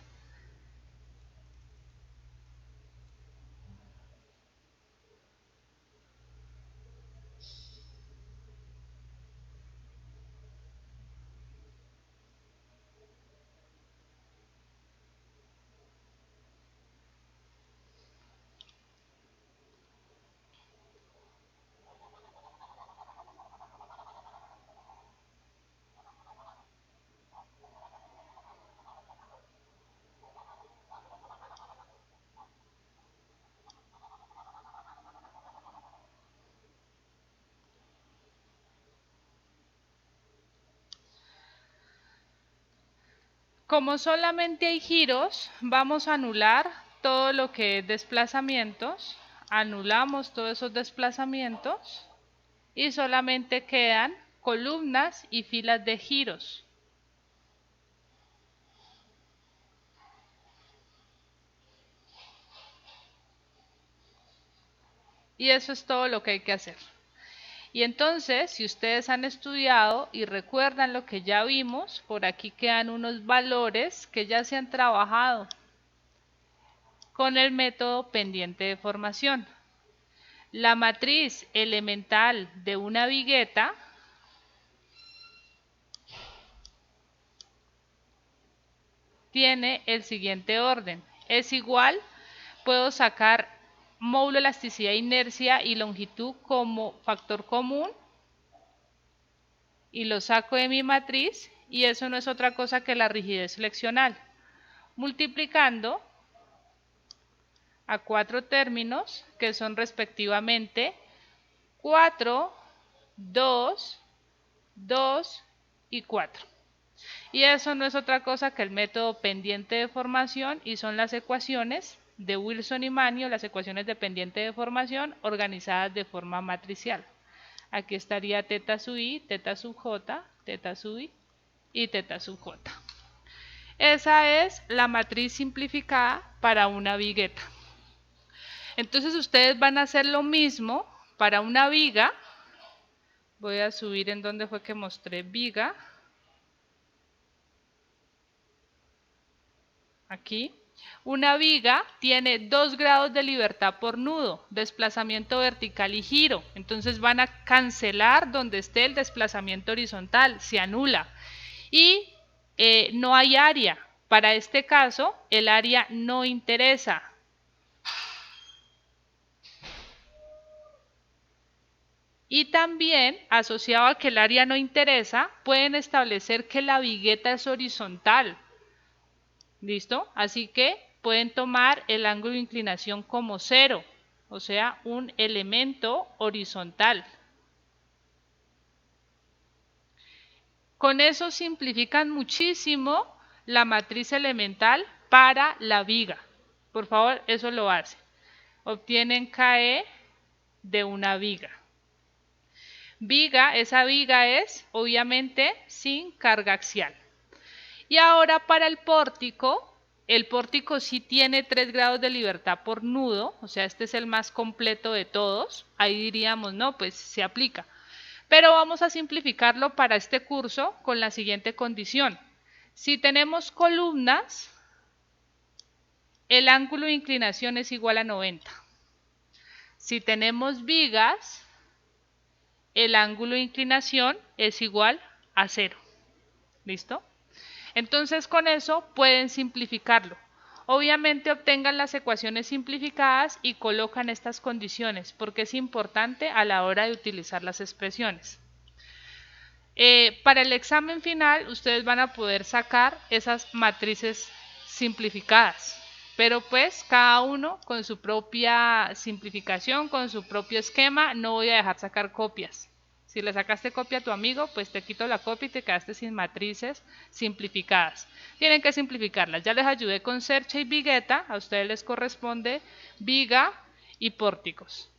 Como solamente hay giros, vamos a anular todo lo que es desplazamientos. Anulamos todos esos desplazamientos y solamente quedan columnas y filas de giros. Y eso es todo lo que hay que hacer. Y entonces, si ustedes han estudiado y recuerdan lo que ya vimos, por aquí quedan unos valores que ya se han trabajado con el método pendiente de formación. La matriz elemental de una vigueta tiene el siguiente orden. Es igual, puedo sacar módulo, elasticidad, inercia y longitud como factor común y lo saco de mi matriz y eso no es otra cosa que la rigidez flexional. Multiplicando a 4 términos que son respectivamente 4, 2, 2 y 4. Y eso no es otra cosa que el método pendiente de formación y son las ecuaciones de Wilson y Manio, las ecuaciones de pendiente de formación organizadas de forma matricial. Aquí estaría teta sub i, teta sub j, teta sub i y teta sub j. Esa es la matriz simplificada para una vigueta. Entonces ustedes van a hacer lo mismo para una viga. Voy a subir en donde fue que mostré viga. Aquí. Una viga tiene 2 grados de libertad por nudo, desplazamiento vertical y giro. Entonces van a cancelar donde esté el desplazamiento horizontal, se anula. Y no hay área. Para este caso, el área no interesa. Y también, asociado a que el área no interesa, pueden establecer que la vigueta es horizontal. ¿Listo? Así que pueden tomar el ángulo de inclinación como 0, o sea, un elemento horizontal. Con eso simplifican muchísimo la matriz elemental para la viga. Por favor, eso lo hacen. Obtienen KE de una viga. Viga, esa viga es obviamente sin carga axial. Y ahora para el pórtico sí tiene 3 grados de libertad por nudo, o sea, este es el más completo de todos. Ahí diríamos, no, pues se aplica. Pero vamos a simplificarlo para este curso con la siguiente condición. Si tenemos columnas, el ángulo de inclinación es igual a 90. Si tenemos vigas, el ángulo de inclinación es igual a 0. ¿Listo? Entonces con eso pueden simplificarlo. Obviamente obtengan las ecuaciones simplificadas y colocan estas condiciones porque es importante a la hora de utilizar las expresiones. Para el examen final ustedes van a poder sacar esas matrices simplificadas, pero pues cada uno con su propia simplificación, con su propio esquema. No voy a dejar sacar copias. Si le sacaste copia a tu amigo, pues te quito la copia y te quedaste sin matrices simplificadas. Tienen que simplificarlas. Ya les ayudé con cercha y vigueta. A ustedes les corresponde viga y pórticos.